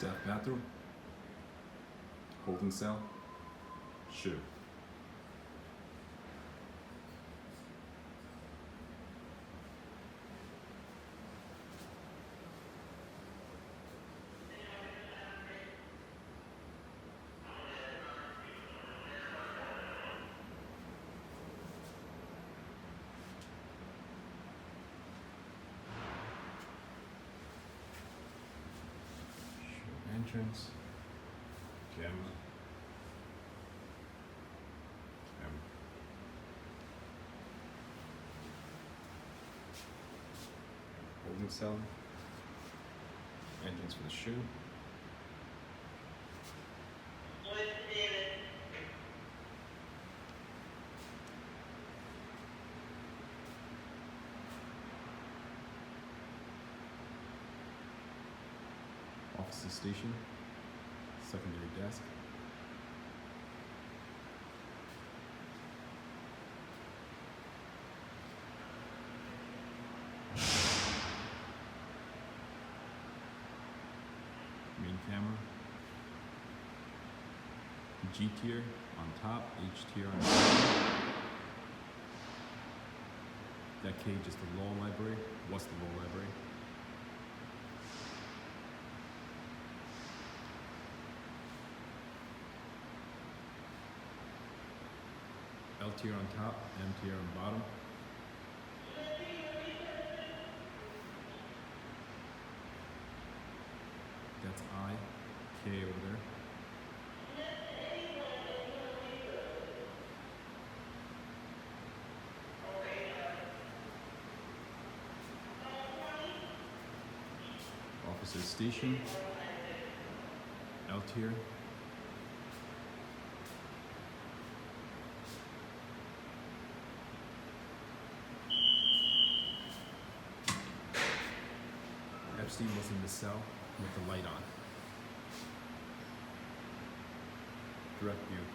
Staff bathroom. Holding cell. Shoe. Entrance, camera, holding cell, entrance for the shoe, officer station, secondary desk, main camera, G tier on top, H tier on the bottom. That cage is the law library. What's the law library? L tier on top, M tier on bottom. That's I, K over there. Officer station, L tier. Epstein was in the cell with the light on. Direct view.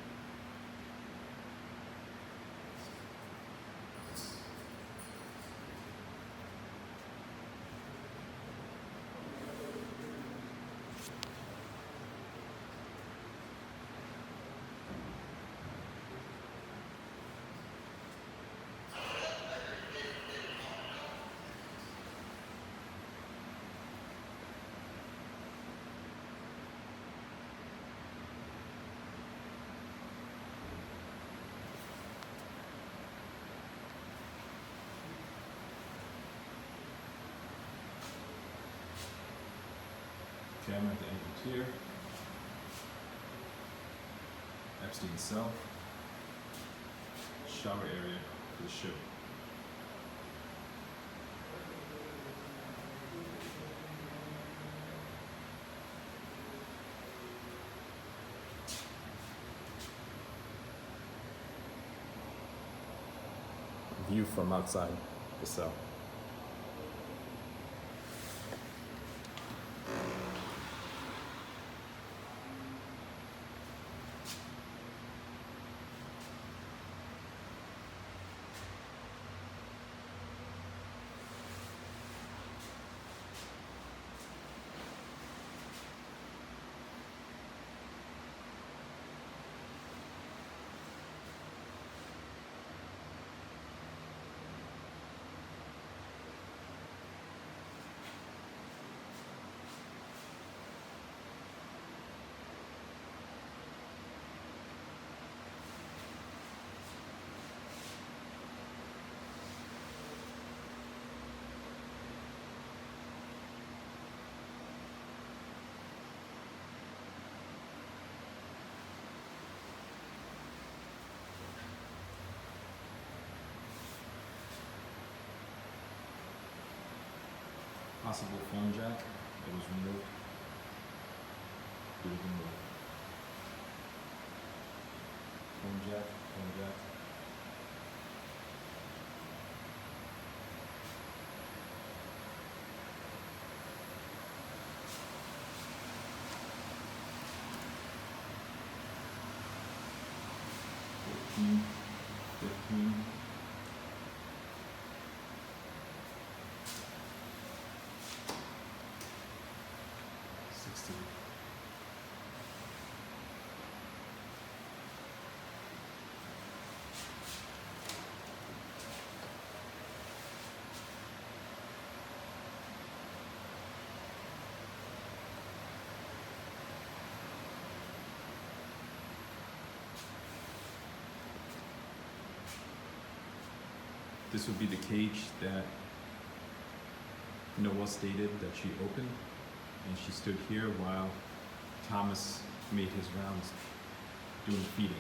Camera at the entrance here. Epstein's cell. Shower area for the shoe. View from outside the cell. Possible phone jack that was removed. It was removed. Phone jack, phone jack. $15, $15. 16. This would be the cage that Noah stated that she opened, and she stood here while Thomas made his rounds doing feeding.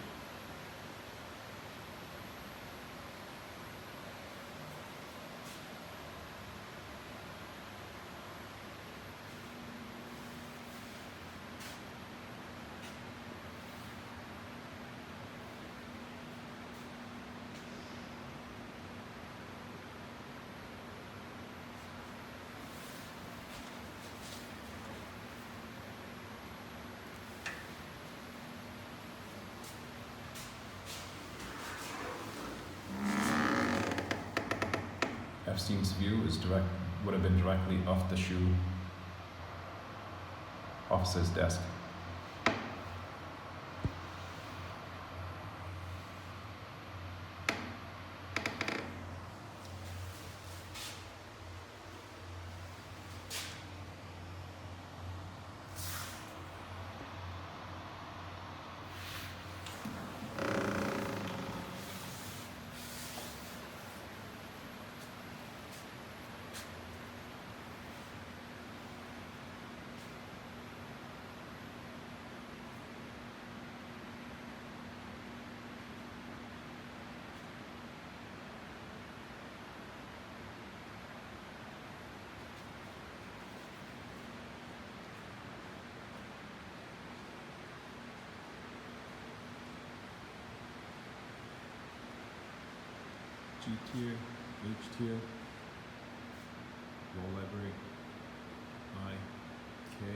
Epstein's view would have been directly off the shoe officer's desk. G tier, H tier, role library, I, K.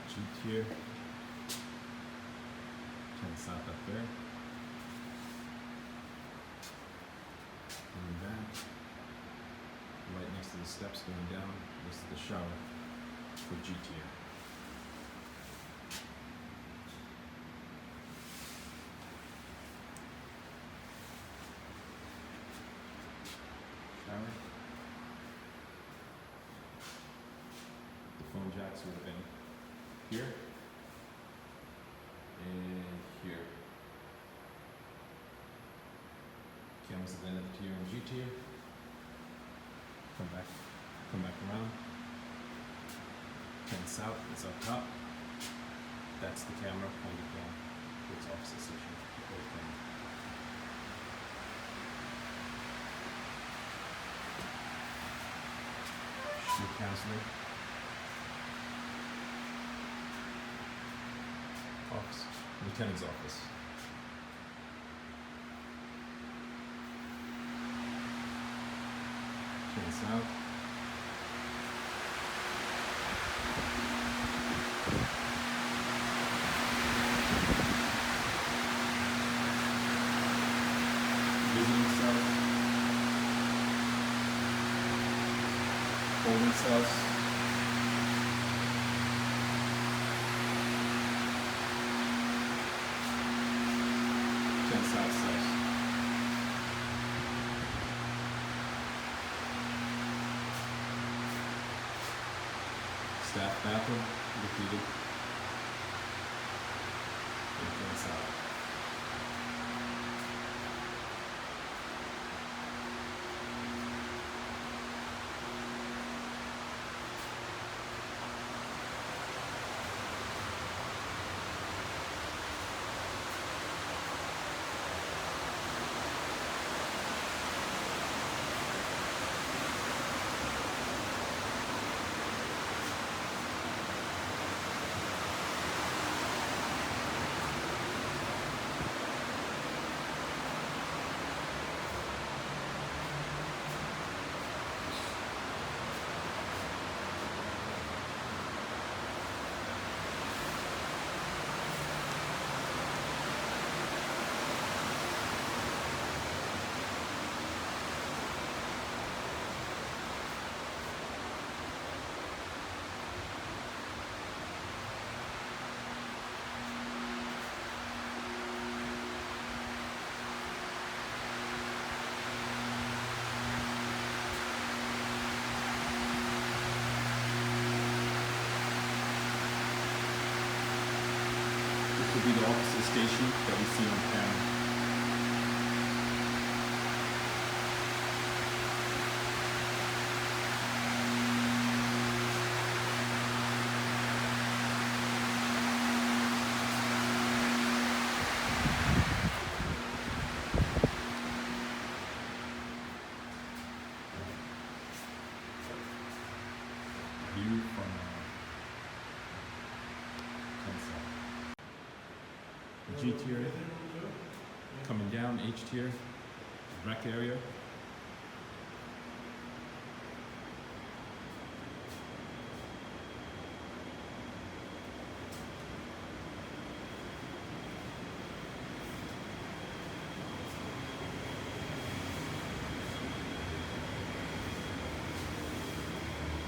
G tier, 10 south up there. Coming back, right next to the steps going down, this is the shower for G tier. Shower. The phone jacks would have been here and here. Cameras at the end of the tier and G tier. Come back around. 10 south, it's up top. That's the camera pointed down towards opposite station. Shoe counselor. Office. Lieutenant's office. Turn south. Visiting cells. Holding cells. South cells. Staff bathroom, repeated. And south. will be the officer station that we see on camera. View from the G tier coming down, H tier, rec area.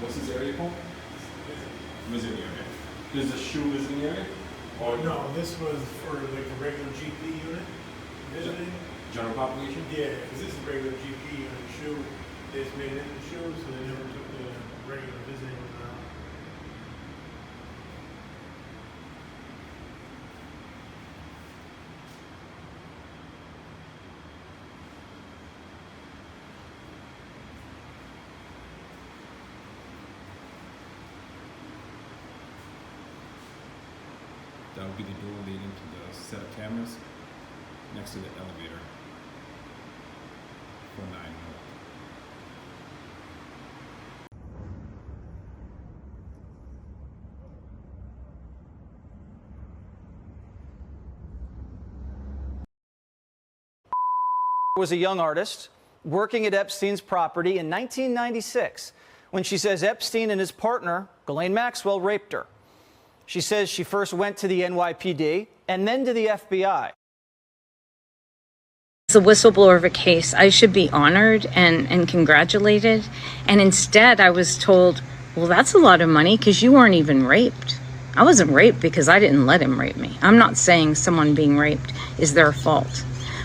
What's this area called? Visiting area. There's a shoe visiting area? Oh, no, this was for like a regular GP unit visiting. General population? Yeah, because this is a regular GP unit shoe. They just made it into shoes, so they never took the regular visiting ones out. That would be the door leading to the set of cameras next to the elevator for 9 North. Was a young artist working at Epstein's property in 1996 when she says Epstein and his partner, Ghislaine Maxwell, raped her. She says she first went to the NYPD and then to the FBI. As a whistleblower of a case, I should be honored and congratulated. And instead, I was told, well, that's a lot of money because you weren't even raped. I wasn't raped because I didn't let him rape me. I'm not saying someone being raped is their fault.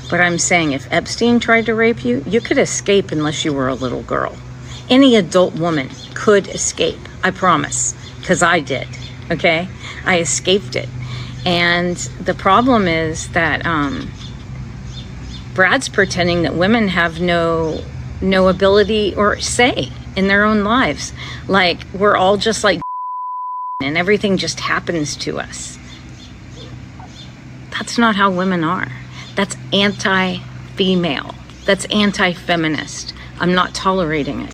But I'm saying if Epstein tried to rape you, you could escape unless you were a little girl. Any adult woman could escape, I promise, because I did. Okay, I escaped it. And the problem is that Brad's pretending that women have no ability or say in their own lives. Like we're all just like and everything just happens to us. That's not how women are. That's anti-female. That's anti-feminist. I'm not tolerating it.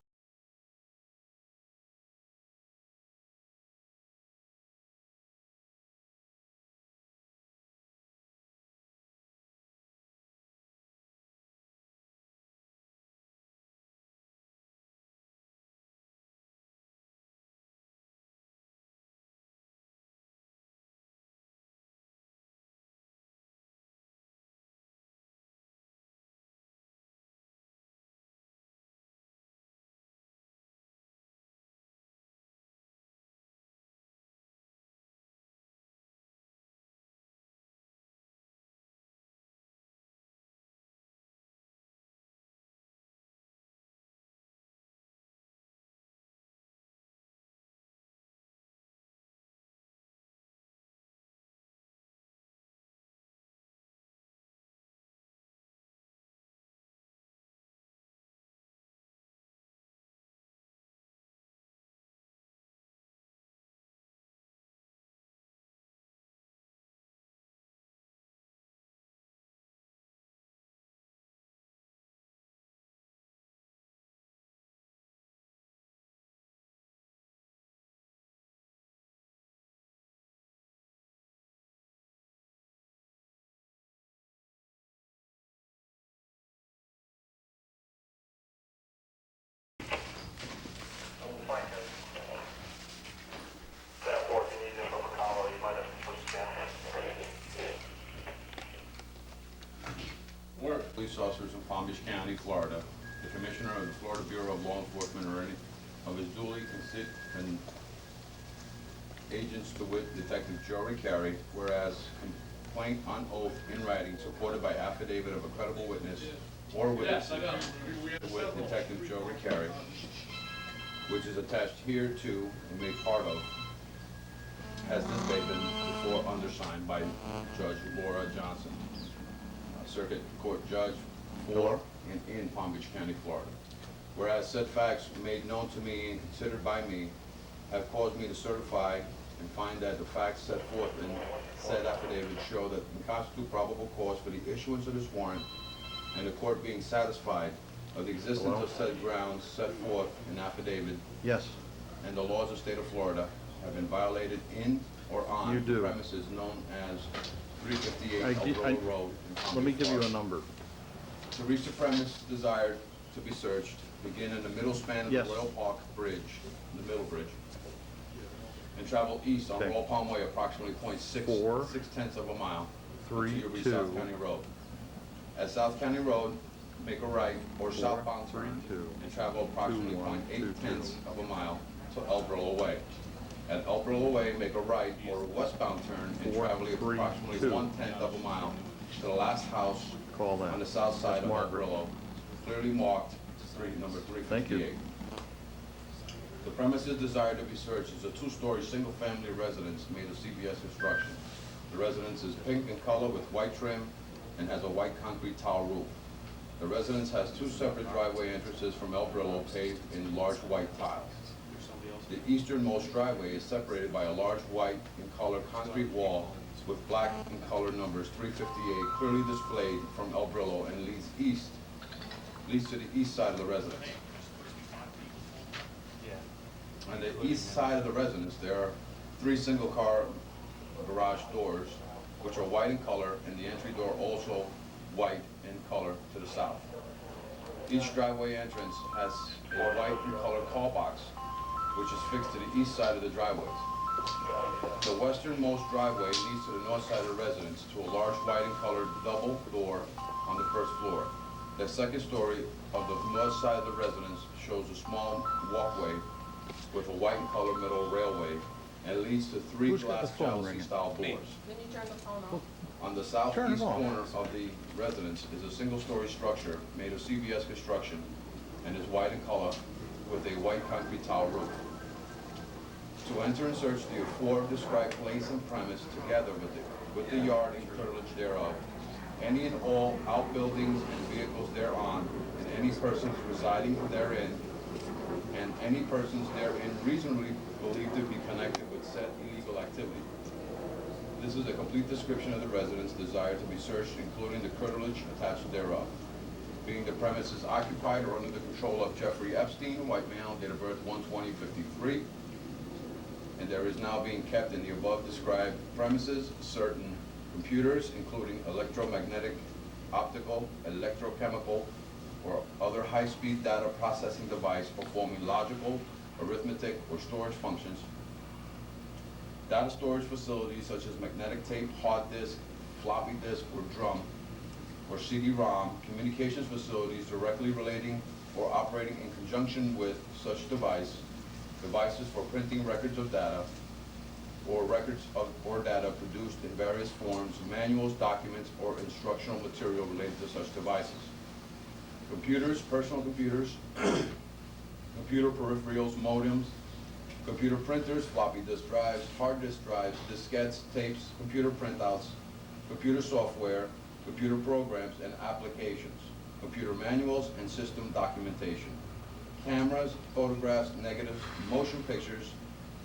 Police officers in Palm Beach County, Florida, the Commissioner of the Florida Bureau of Law Enforcement or any of his duly and agents to wit, Detective Joe Carey, whereas complaint on oath in writing supported by affidavit of a credible witness or witnesses with Detective Joe Carey, which is attached here to and made part of, has this day been before or undersigned by Judge Laura Johnson, Circuit Court Judge for and in Palm Beach County, Florida. Whereas said facts made known to me and considered by me have caused me to certify and find that the facts set forth in said affidavit show that and constitute probable cause for the issuance of this warrant, and the court being satisfied of the existence of said grounds set forth in affidavit, Yes, and the laws of the state of Florida have been violated in or You on do. premises known as 358 I Elk gi- Road Road in Palm let me Beach, give you a Florida. number. To reach the premise desired to be searched, begin in the middle span of Yes. the Royal Park Bridge, the middle bridge, and travel east on Okay. Royal Palm Way approximately 0.6 4, 6/10 of a mile 3, until you reach 2. South County Road. At South County Road, make a right or 4, southbound 3, turn 2, and travel approximately 1, 2, 0.8 of a mile to El Brillo Way. At El Brillo Way, make a right or westbound turn and 4, travel 3, approximately 2. 1/10 of a mile to the last house Call that. on the south side That's of El Margaret. Brillo, clearly marked number Thank you. 358. The premises desired to be searched is a two-story, single-family residence made of CBS construction. The residence is pink in color with white trim and has a white concrete tile roof. The residence has two separate driveway entrances from El Brillo paved in large white tiles. The easternmost driveway is separated by a large white in color concrete wall with black in color numbers 358 clearly displayed from El Brillo and leads to the east side of the residence. On the east side of the residence, there are 3 single-car garage doors, which are white in color, and the entry door also white in color to the south. Each driveway entrance has a white in color call box, which is fixed to the east side of the driveways. The westernmost driveway leads to the north side of the residence to a large white in color double door on the first floor. The second story of the north side of the residence shows a small walkway with a white and color metal railway and leads to 3 Who's got glass the phone jalousie ringing? style doors. Then you turn the phone off. On the Turn southeast it off. corner of the residence is a single-story structure made of CBS construction and is white in color with a white concrete tile roof. To enter and search the aforedescribed place and premise together with the yard and curtilage thereof, any and all outbuildings and vehicles thereon, and any persons residing therein, and any persons therein reasonably believed to be connected with said illegal activity. This is a complete description of the residence desired to be searched, including the curtilage attached thereof. Being the premises occupied or under the control of Jeffrey Epstein, white male, date of birth 1/20/53, and there is now being kept in the above described premises certain computers, including electromagnetic, optical, electrochemical, or other high-speed data processing device performing logical, arithmetic, or storage functions. Data storage facilities such as magnetic tape, hard disk, floppy disk, or drum, or CD-ROM, communications facilities directly relating or operating in conjunction with such devices for printing records of data, or records of or data produced in various forms, manuals, documents, or instructional material related to such devices. Computers, personal computers, computer peripherals, modems, computer printers, floppy disk drives, hard disk drives, diskettes, tapes, computer printouts, computer software, computer programs and applications, computer manuals and system documentation, cameras, photographs, negatives, motion pictures,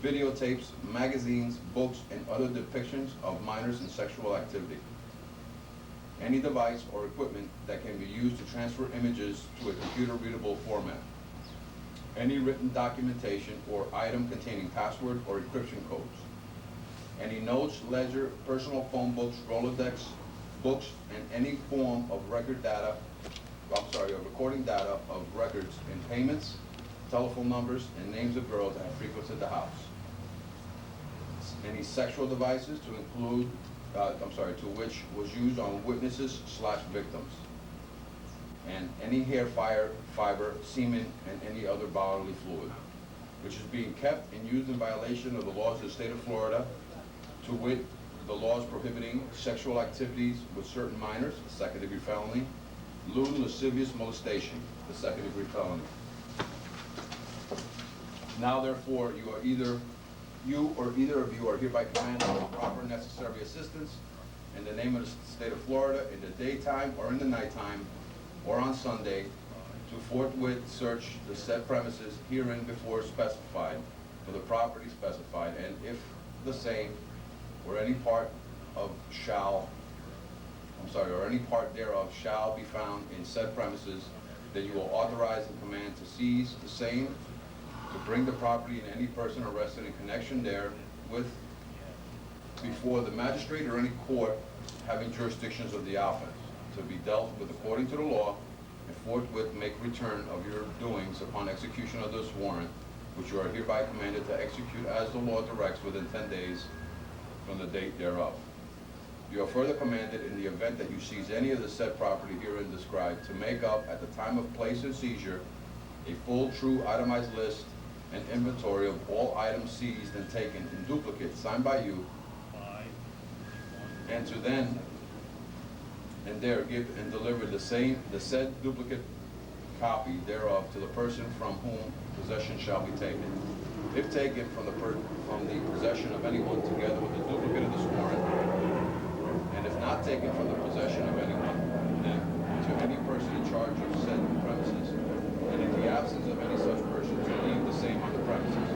videotapes, magazines, books, and other depictions of minors in sexual activity. Any device or equipment that can be used to transfer images to a computer-readable format. Any written documentation or item containing password or encryption codes. Any notes, ledger, personal phone books, Rolodex, books, and any form of recording data of records in payments, telephone numbers, and names of girls that have frequented the house. Any sexual devices to include, to which was used on witnesses/victims. And any hair, fiber, semen, and any other bodily fluid, which is being kept and used in violation of the laws of the state of Florida, to wit, the laws prohibiting sexual activities with certain minors, a second-degree felony, lewd and lascivious molestation, a second-degree felony. Now therefore, you are either you or either of you are hereby commanded with proper and necessary assistance in the name of the state of Florida in the daytime or in the nighttime or on Sunday to forthwith search the said premises herein before specified for the property specified, and if the same or any part of or any part thereof shall be found in said premises, that you will authorize and command to seize the same, to bring the property and any person arrested in connection therewith before the magistrate or any court having jurisdictions of the offense, to be dealt with according to the law, and forthwith make return of your doings upon execution of this warrant, which you are hereby commanded to execute as the law directs within 10 days from the date thereof. You are further commanded, in the event that you seize any of the said property herein described, to make up at the time of place and seizure a full, true, itemized list and inventory of all items seized and taken in duplicate signed by you, and to then and there give and deliver the said duplicate copy thereof to the person from whom possession shall be taken. If taken from the possession of anyone together with a duplicate of this warrant, and if not taken from the possession of anyone, then to any person in charge of said premises, and in the absence of any such person, to leave the same on the premises.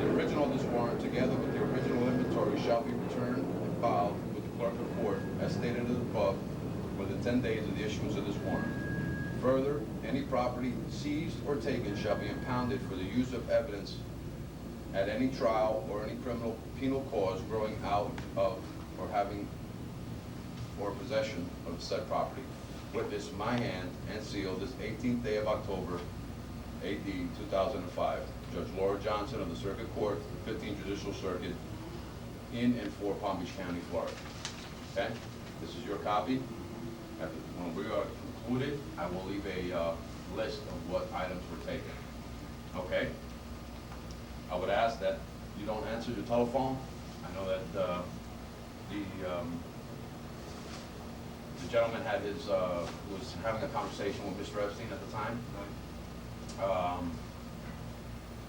The original of this warrant, together with the original inventory, shall be returned and filed with the clerk of court, as stated above, within 10 days of the issuance of this warrant. Further, any property seized or taken shall be impounded for the use of evidence at any trial or any penal cause growing out of or having or possession of the said property. Witness my hand and seal this 18th day of October, AD 2005. Judge Laura Johnson of the Circuit Court, 15th Judicial Circuit, in and for Palm Beach County, Florida. Okay? This is your copy. When we are concluded, I will leave a list of what items were taken. Okay? I would ask that you don't answer your telephone. I know that the gentleman had was having a conversation with Mr. Epstein at the time.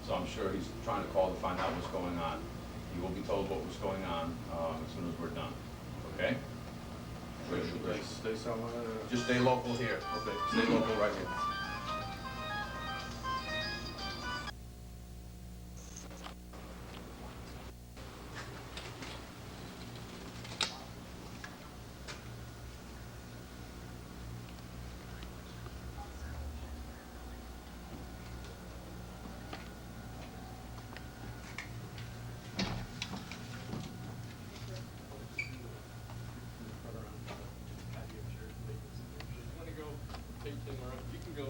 So I'm sure he's trying to call to find out what's going on. He will be told what was going on as soon as we're done. Okay? Stay somewhere. Just stay local here. Okay. Stay local right here. You can go.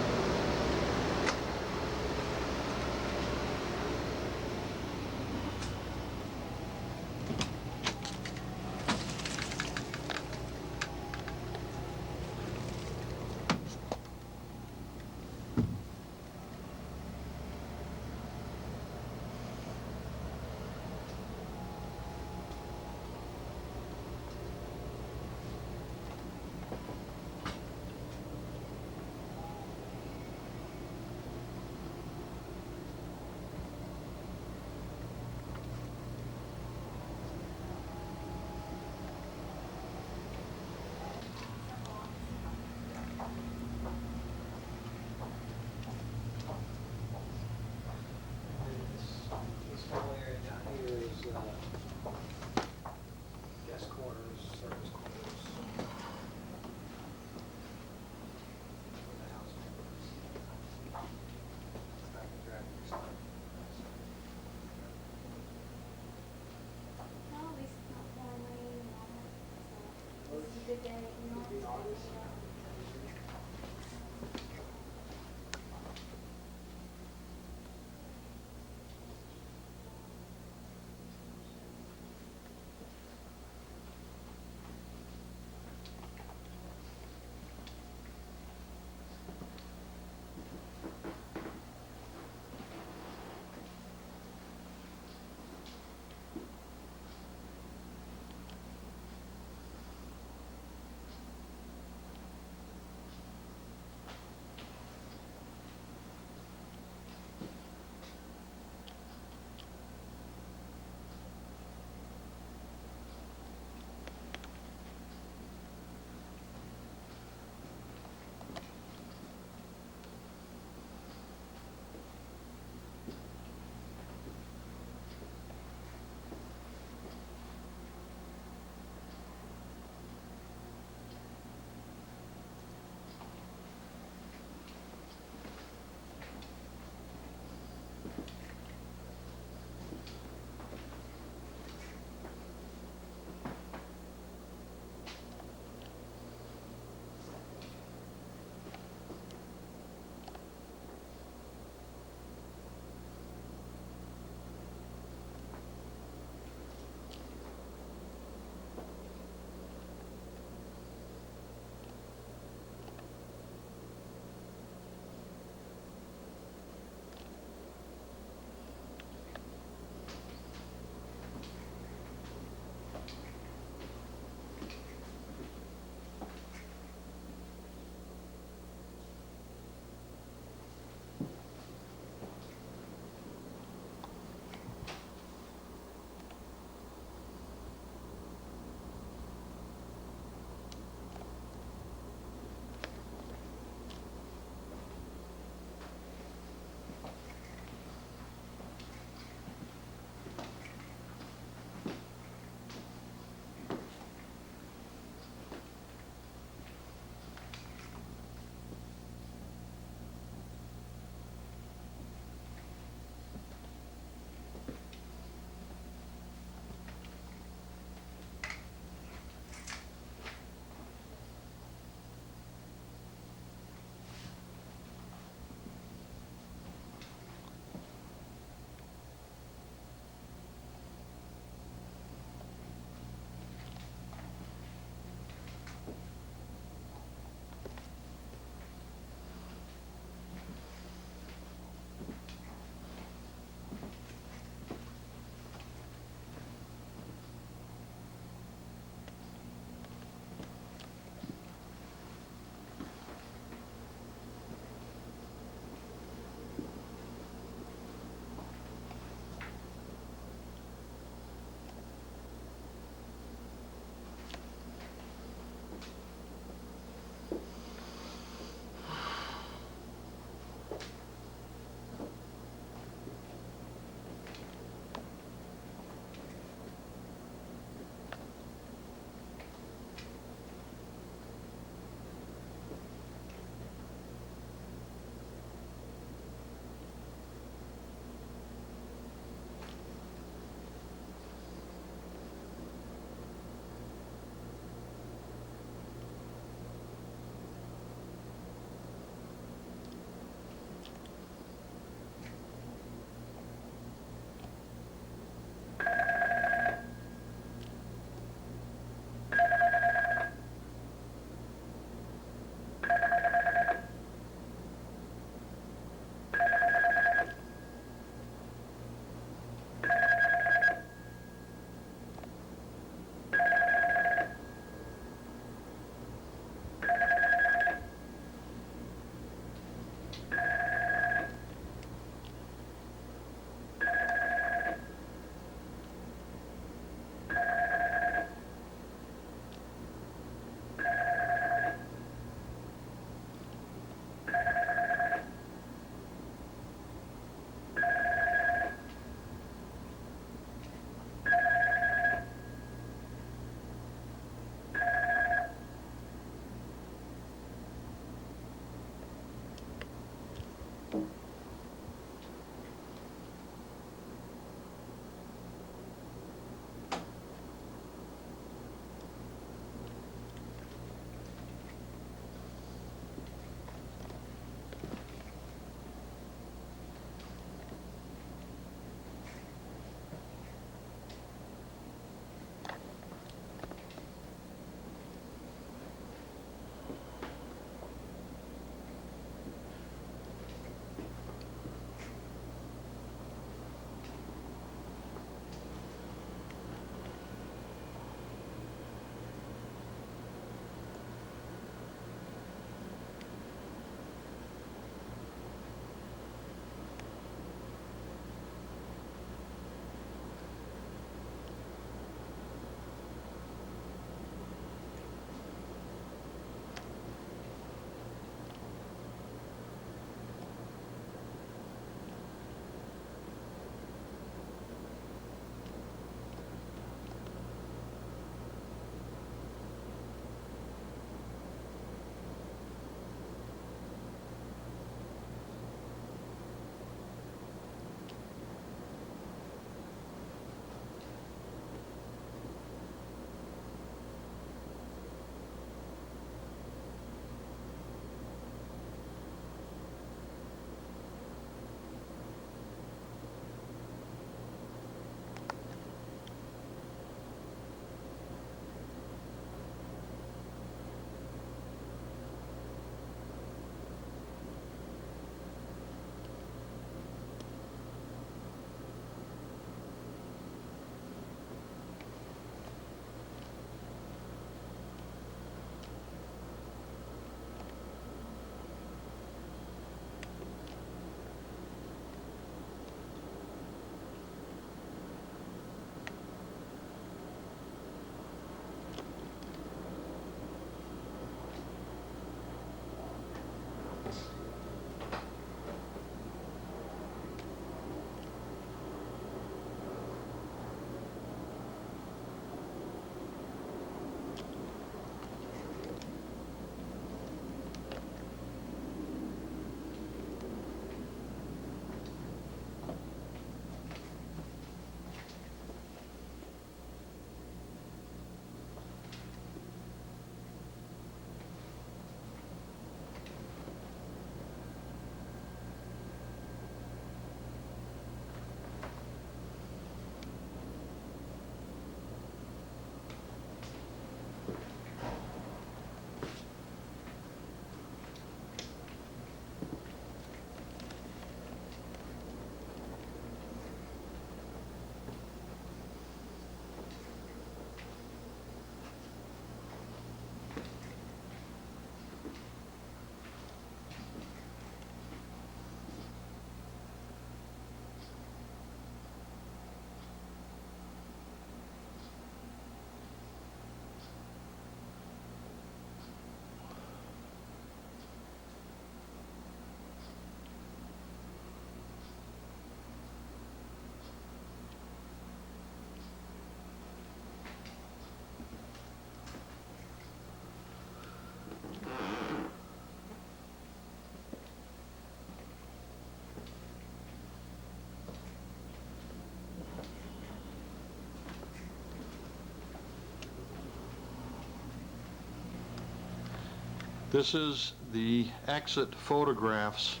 This is the exit photographs.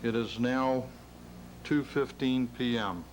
It is now 2:15 p.m.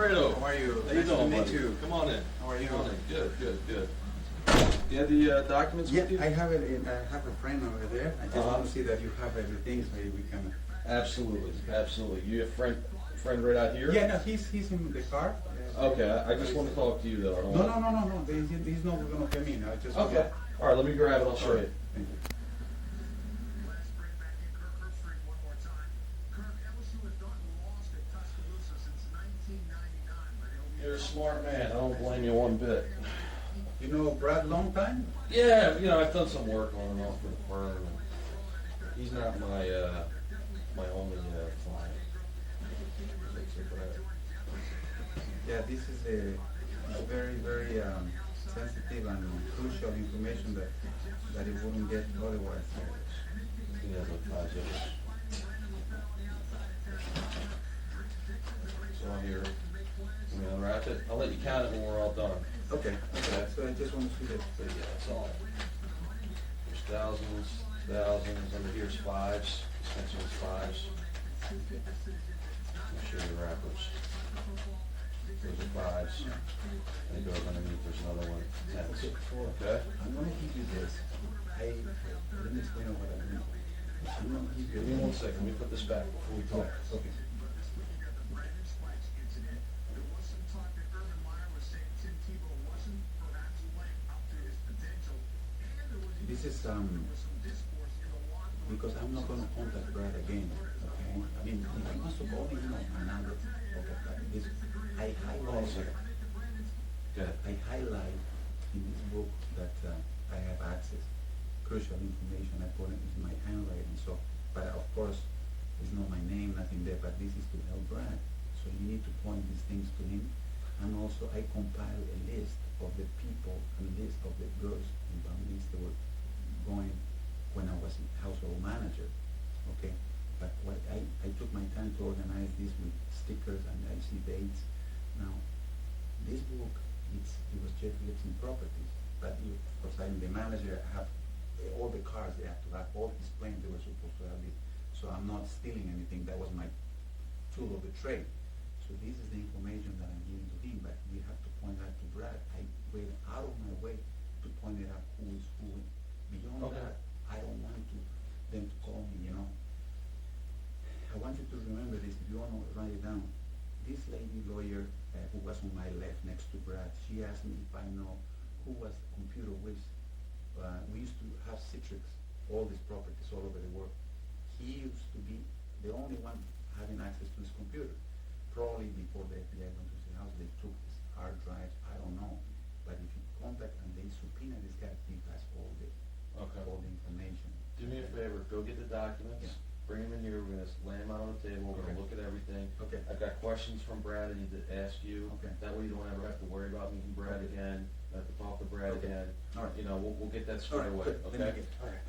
Alfredo. How are you? How you Nice to doing, meet buddy? you. Come on in. How are you? Come on in. Good, good, good. You have the documents Yeah, with you? I have it. I have a friend over there. I just Uh-huh. want to see that you have everything, so we can. Absolutely, absolutely. You have friend right out here? Yeah, no, he's in the car. Okay, I just want to talk to you though. I don't No, want- no, no, no, no. He's not gonna come in. I just. Okay. All right, let me grab it. I'll show you. Thank you. You're a smart man. I don't blame you one bit. You know Brad long time? Yeah, you know, I've done some work on and off with the firm. And he's not my my only client. Yeah, this is a very, very sensitive and crucial information that it wouldn't get otherwise. He has like 5 years. So I'm here. I'm gonna unwrap it. I'll let you count it when we're all done. Okay. Okay. So I just want to see that. But yeah, that's all. There's thousands, thousands. Under here's fives. This next one's fives. I'll show you wrappers. Those are fives. And it goes underneath. There's another one. Tens. Okay? I'm gonna give you this. Let me explain what I mean. I'm gonna give you. Give me 1 second. Let me put this back before we talk. Okay. This is because I'm not gonna contact Brad again. Okay. I mean, if he wants to call me, another. Okay. But this, I Hold on a highlight. second. Good. I highlight in this book that I have access, crucial information. I put it in my handwriting. So, but of course, it's not my name, nothing there. But this is to help Brad. So you need to point these things to him. And also, I compile a list of the people and a list of the girls in Palm Beach that were going when I was household manager. Okay. But what I took my time to organize this with stickers and I see dates. Now, this book, it was Jeff Epstein Properties, but of course I'm the manager. I have all the cars they have to have, all these planes they were supposed to have this. So I'm not stealing anything. That was my tool of the trade. So this is the information that I'm giving to him, but we have to point out to Brad. I went out of my way to point it out who is who. Beyond Okay. that, I don't want them to call me, I want you to remember this, if you want to write it down. This lady lawyer who was on my left next to Brad, she asked me if I know who was computer whiz. We used to have Citrix, all these properties all over the world. He used to be the only one having access to his computer. Probably before the FBI went to his house, they took his hard drives, I don't know. But if you contact and they subpoena this guy, he has all the information. Do me a favor. Go get the documents. Yeah. Bring them in here. We're going to lay them out on the table. We're going to look at everything. Okay. I've got questions from Brad I need to ask you. Okay. That way you don't ever have to worry about meeting Brad Okay. again. Have to talk to Brad Okay. again. All right. We'll get that All squared right, away. good. Let me Okay. all right.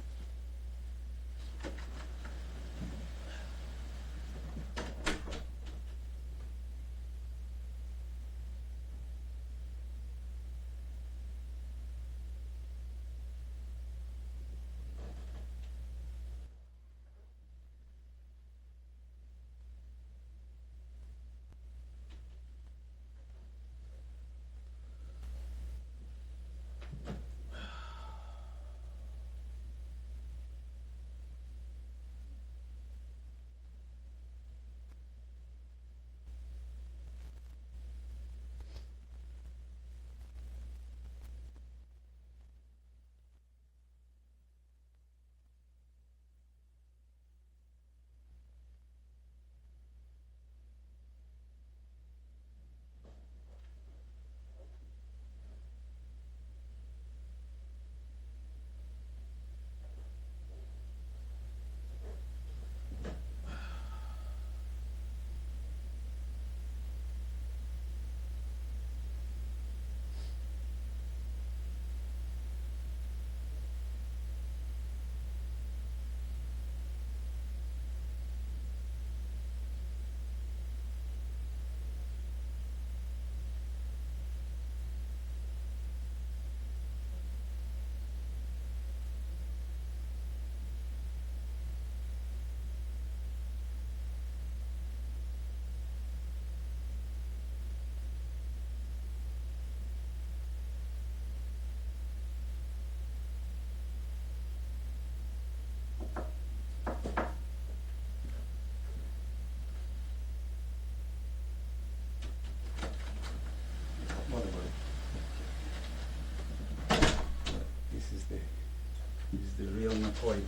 toy.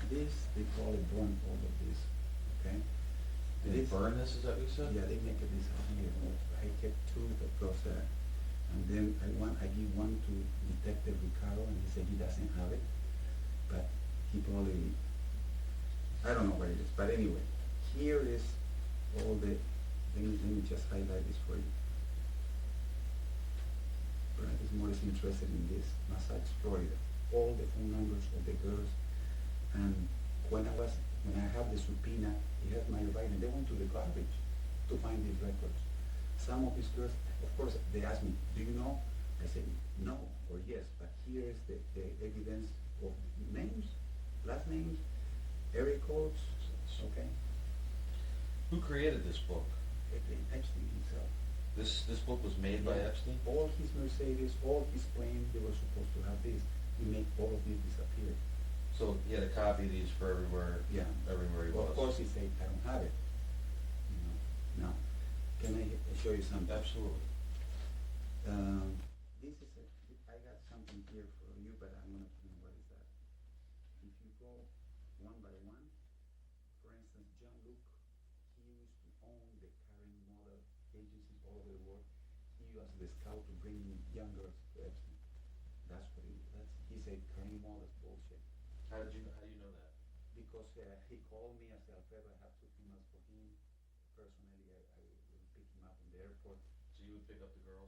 This, they call it burn all of this, okay? Did they burn this, is that what you said? Yeah, they make it this here. I kept two because, and then I give one to Detective Ricardo, and he said he doesn't have it, but he probably, I don't know where it is, but anyway, here is all the, let me just highlight this for you. Brad is more interested in this, Massage, Florida, all the phone numbers of the girls, and when I have the subpoena, he has my writing, they went to the garbage to find these records. Some of these girls, of course, they asked me, do you know? I said, no, or yes, but here is the evidence of names, last names, area codes, okay? Who created this book? Epstein himself. This book was made by Epstein? All his Mercedes, all his planes, they were supposed to have this. He made all of these disappear. So he had a copy of these for everywhere, Yeah. everywhere he was? Of course, he said, I don't have it. You know. Now, can I show you something? Absolutely. This is I got something here for you, but I'm gonna, what is that? If you go one by one, for instance, John Luke, he used to own the carrying model agencies all over the world. He was the scout to bring young girls to Epstein. That's what he said, carrying models bullshit. How do you know that? Because he called me, I said, Alfredo, I have 2 females for him. Personally, I will pick him up in the airport. So you would pick up the girls?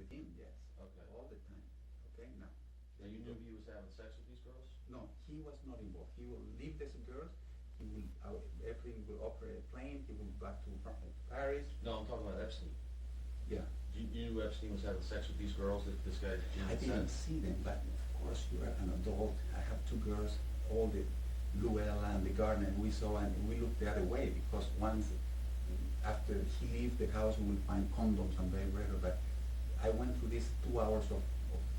With him, yes. Okay. All the time. Okay, now. And you knew he was having sex with these girls? No, he was not involved. He will leave these girls. He will, everything will operate a plane. He will back to Paris. No, I'm talking about Epstein. Yeah. You knew Epstein was having sex with these girls that this guy I didn't see them, but of course you are an adult. I have 2 girls, all the Luella and the Gardner, and we saw, and we looked the other way because once after he leaves the house, we will find condoms and very rare. But I went through these 2 hours of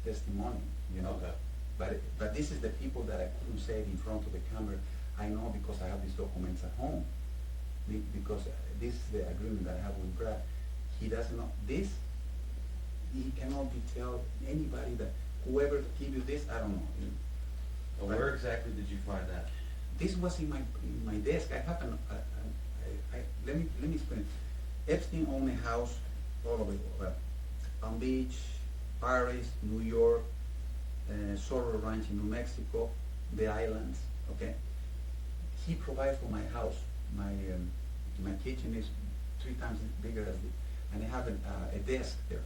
testimony, you know. Okay. But this is the people that I couldn't say it in front of the camera. I know because I have these documents at home. Because this is the agreement that I have with Brad. He doesn't know this. He cannot be tell anybody that whoever give you this, I don't know. And where exactly did you find that? This was in my desk. I have let me explain. Epstein owned a house all over Palm Beach, Paris, New York, Sorrel Ranch in New Mexico, the islands. Okay. He provides for my house. My kitchen is 3 times bigger as the, and I have a desk there.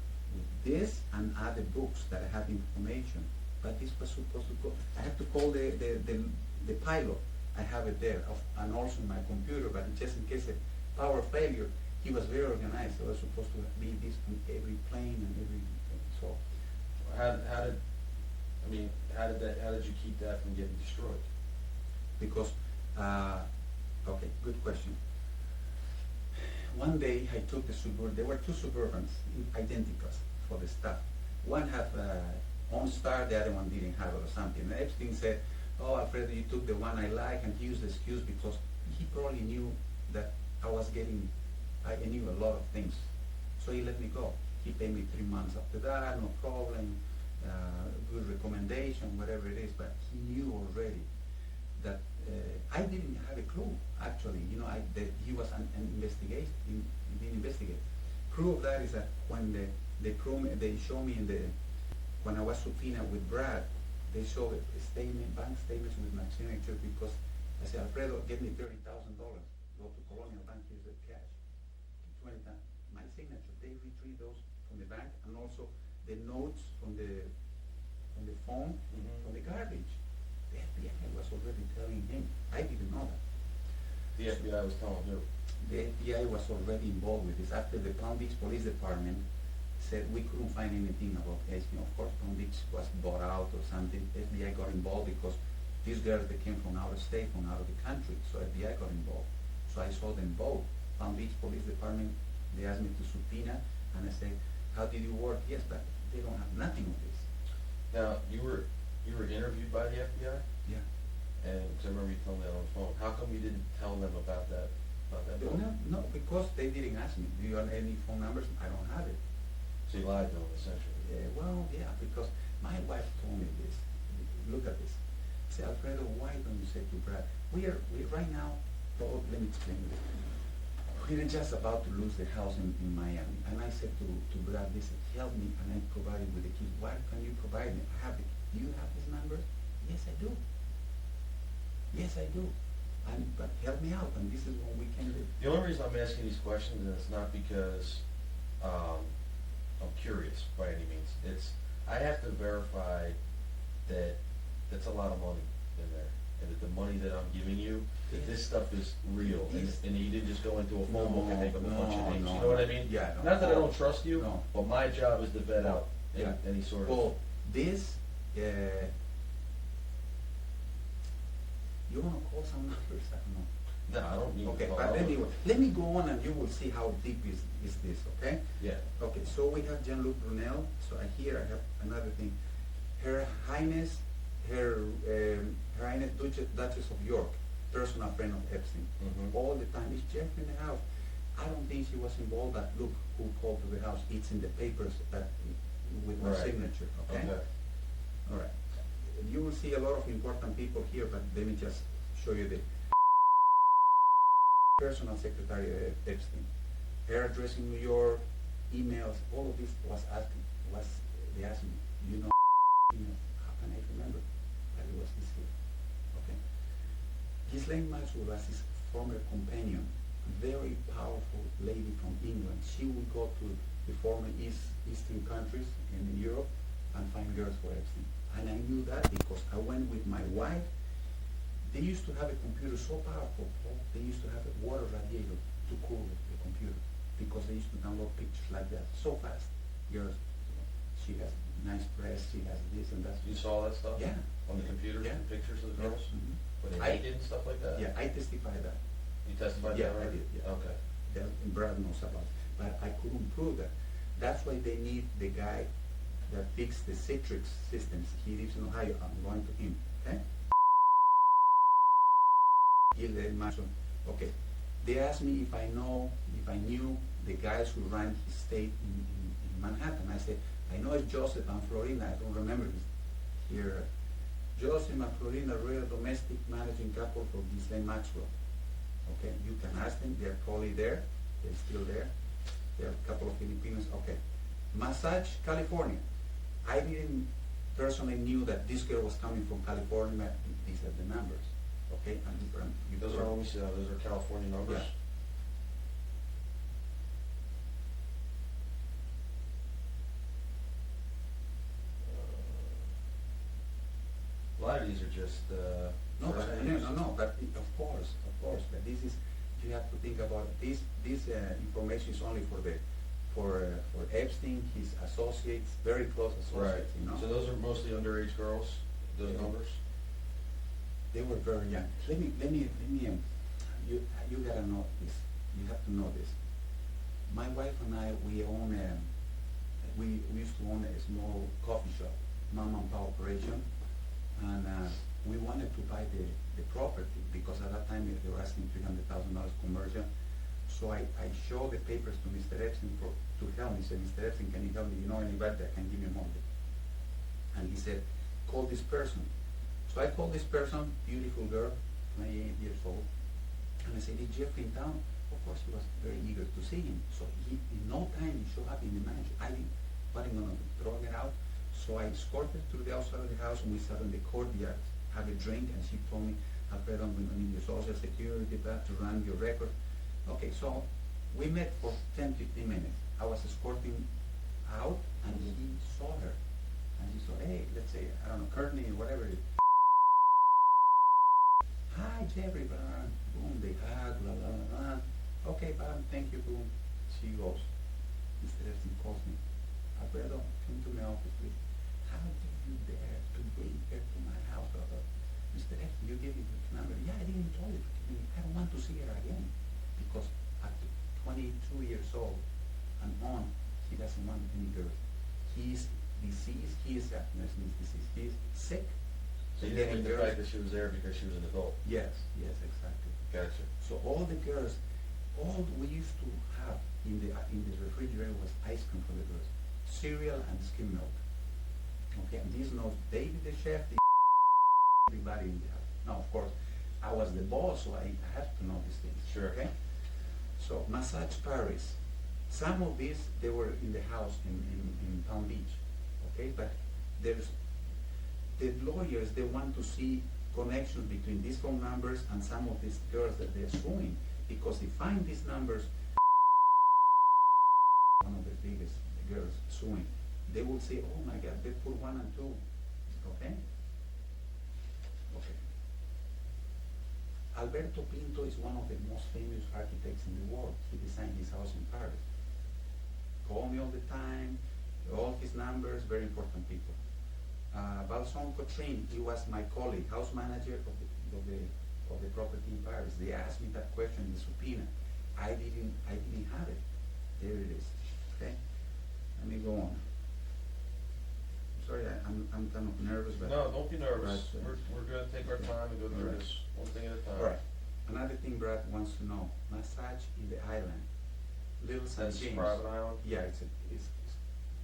This and other books that I have information. But this was supposed to go. I have to call the pilot. I have it there, and also my computer. But just in case of power failure, he was very organized. So it was supposed to be this on every plane and every. So How did you keep that from getting destroyed? because okay, good question. One day I took the Suburban. There were 2 Suburbans, identicals for the stuff. One had OnStar, the other one didn't have it or something. And Epstein said, "Oh, Alfredo, you took the one I like," and he used the excuse because he probably knew that I knew a lot of things. So he let me go. He paid me 3 months after that, no problem, good recommendation, whatever it is. But he knew already that I didn't have a clue, actually. You know, that he was an investigation, being investigated. Proof of that is that when they show me when I was subpoenaed with Brad, they show a statement, bank statements with my signature because I said, Alfredo, give me $30,000. Go to Colonial Bank, here's the cash. 20 times. My signature. They retrieve those from the bank and also the notes from the phone, from the garbage. The FBI was already telling him. I didn't know that. The FBI was telling you. The FBI was already involved with this. After the Palm Beach Police Department said we couldn't find anything about Epstein. Of course, Palm Beach was bought out or something. FBI got involved because these girls, they came from out of state, from out of the country. So FBI got involved. So I saw them both. Palm Beach Police Department, they asked me to subpoena, and I said, how did you work? Yes, but they don't have nothing of this. Now, you were interviewed by the FBI? Yeah. And because I remember you telling me that on the phone. How come you didn't tell them about that Not that No, long. no, because they didn't ask me, do you have any phone numbers? I don't have it. So you lied to them essentially. Well, yeah, because my wife told me this. Look at this. Say, Alfredo, why don't you say to Brad, we right now, oh, let me explain this. We're just about to lose the house in Miami. And I said to Brad, listen, help me, and I provided with the keys. Why can you provide me? I have it. Do you have this number? Yes, I do. Yes, I do. But help me out, and this is what we can do. The only reason I'm asking these questions is not because I'm curious by any means. It's, I have to verify that that's a lot of money in there, and that the money that I'm giving you, that this stuff is real, and you didn't just go into a phone book and make up a bunch of names. You know what I mean? Yeah. No. Not that I don't trust you, No. but my job is to vet out Yeah. any sort of. Well, this, you want to call some numbers? I don't know. No, I don't need to Okay, call but out. anyway, let me go on and you will see how deep is this, okay? Yeah. Okay, so we have Jean-Luc Brunel. So here I have another thing. Her Highness Duchess of York, personal friend of Epstein. Mhm. All the time, is Jeff in the house? I don't think she was involved, but look who called to the house. It's in the papers that with my Right. signature, okay? All right. You will see a lot of important people here, but let me just show you the personal secretary of Epstein. Her address in New York, emails, all of this they asked me, you know, emails, how can I remember? But it was this here, okay? Ghislaine Maxwell was his former companion, a very powerful lady from England. She would go to the former Eastern countries and in Europe and find girls for Epstein. And I knew that because I went with my wife. They used to have a computer so powerful, Paul, they used to have a water radiator to cool the computer because they used to download pictures like that so fast. Girls, she has nice breasts, she has this and that. You saw that stuff? Yeah. On the computer, Yeah. the pictures of the Yeah. girls? Mhm. Were they I- naked and stuff like that? Yeah, I testified that. You testified Yeah, that I already? did, yeah. Okay. That Brad knows about. But I couldn't prove that. That's why they need the guy that fixed the Citrix systems. He lives in Ohio. I'm going to him, okay? Ghislaine Maxwell. Okay. They asked me if I knew the guys who ran his state in Manhattan. I said, I know it's Joseph and Florina. I don't remember this here. Joseph and Florina, real domestic managing couple for Ghislaine Maxwell. Okay, you can ask them. They're probably there. They're still there. There are a couple of Filipinos. Okay. Massage, California. I didn't personally knew that this girl was coming from California. These are the numbers. Okay, and Those are, let me see, those are California numbers? Yeah. A lot of these are just, No, first but, names. no, but of course, but this is, you have to think about it. This information is only for Epstein, his associates, very close Right, associates, you know. so those are mostly underage girls, those Yeah. numbers? They were very young. Let me, you gotta know this. You have to know this. My wife and I, we used to own a small coffee shop, mom and pop operation, and we wanted to buy the property because at that time they were asking $300,000 conversion. So I showed the papers to Mr. Epstein to help me. He said, Mr. Epstein, can you help me? You know anybody that can give me mortgage? And he said, call this person. So I called this person, beautiful girl, 28 years old, and I said, is Jeffrey in town? Of course, he was very eager to see him. So in no time, he showed up in the manager. I wasn't going to throw her out. So I escorted her to the outside of the house, and we sat in the courtyard, have a drink, and she told me, Alfredo, I'm going to need your social security back to run your record. Okay, so we met for 10, 15 minutes. I was escorting out, and he saw her. And he said, hey, let's say, I don't know, Courtney, whatever it is. Hi, Jeffrey, blah, boom, they hug, blah, blah, blah, blah. Okay, Bob, thank you, boom. She goes, Mr. Epstein calls me. Alfredo, come to my office, please. How did you dare to bring her to my house, blah, blah. Mr. Epstein, you gave me this number. Yeah, I didn't tell you. I don't want to see her again. Because at 22 years old and on, he doesn't want any girls. He's diseased, he is disease. He's sick. So you didn't like the fact that she was there because she was an adult? Yes, exactly. Gotcha. So all the girls, All we used to have in the refrigerator was ice cream for the girls, cereal and skim milk. Okay, and these knows David the chef, everybody in the house. Now, of course, I was the boss, so I had to know these things. Sure. Okay. So massage Paris. Some of these they were in the house in Palm Beach. Okay, but there's the lawyers. They want to see connections between these phone numbers and some of these girls that they're suing, because they find these numbers. One of the biggest girls suing, they will say, "Oh my God, they put 1 and 2." Okay. Okay. Alberto Pinto is one of the most famous architects in the world. He designed his house in Paris. Call me all the time, all his numbers, very important people. Balson Cotrin, he was my colleague, house manager of the property in Paris. They asked me that question in the subpoena. I didn't have it. There it is. Okay? Let me go on. Sorry, I'm kind of nervous, but No, don't be nervous. Brad, We're gonna take our time and go through Alright. this one thing at a time. all right. Another thing Brad wants to know: massage in the island, Little St. That's James. private island? Yeah, it's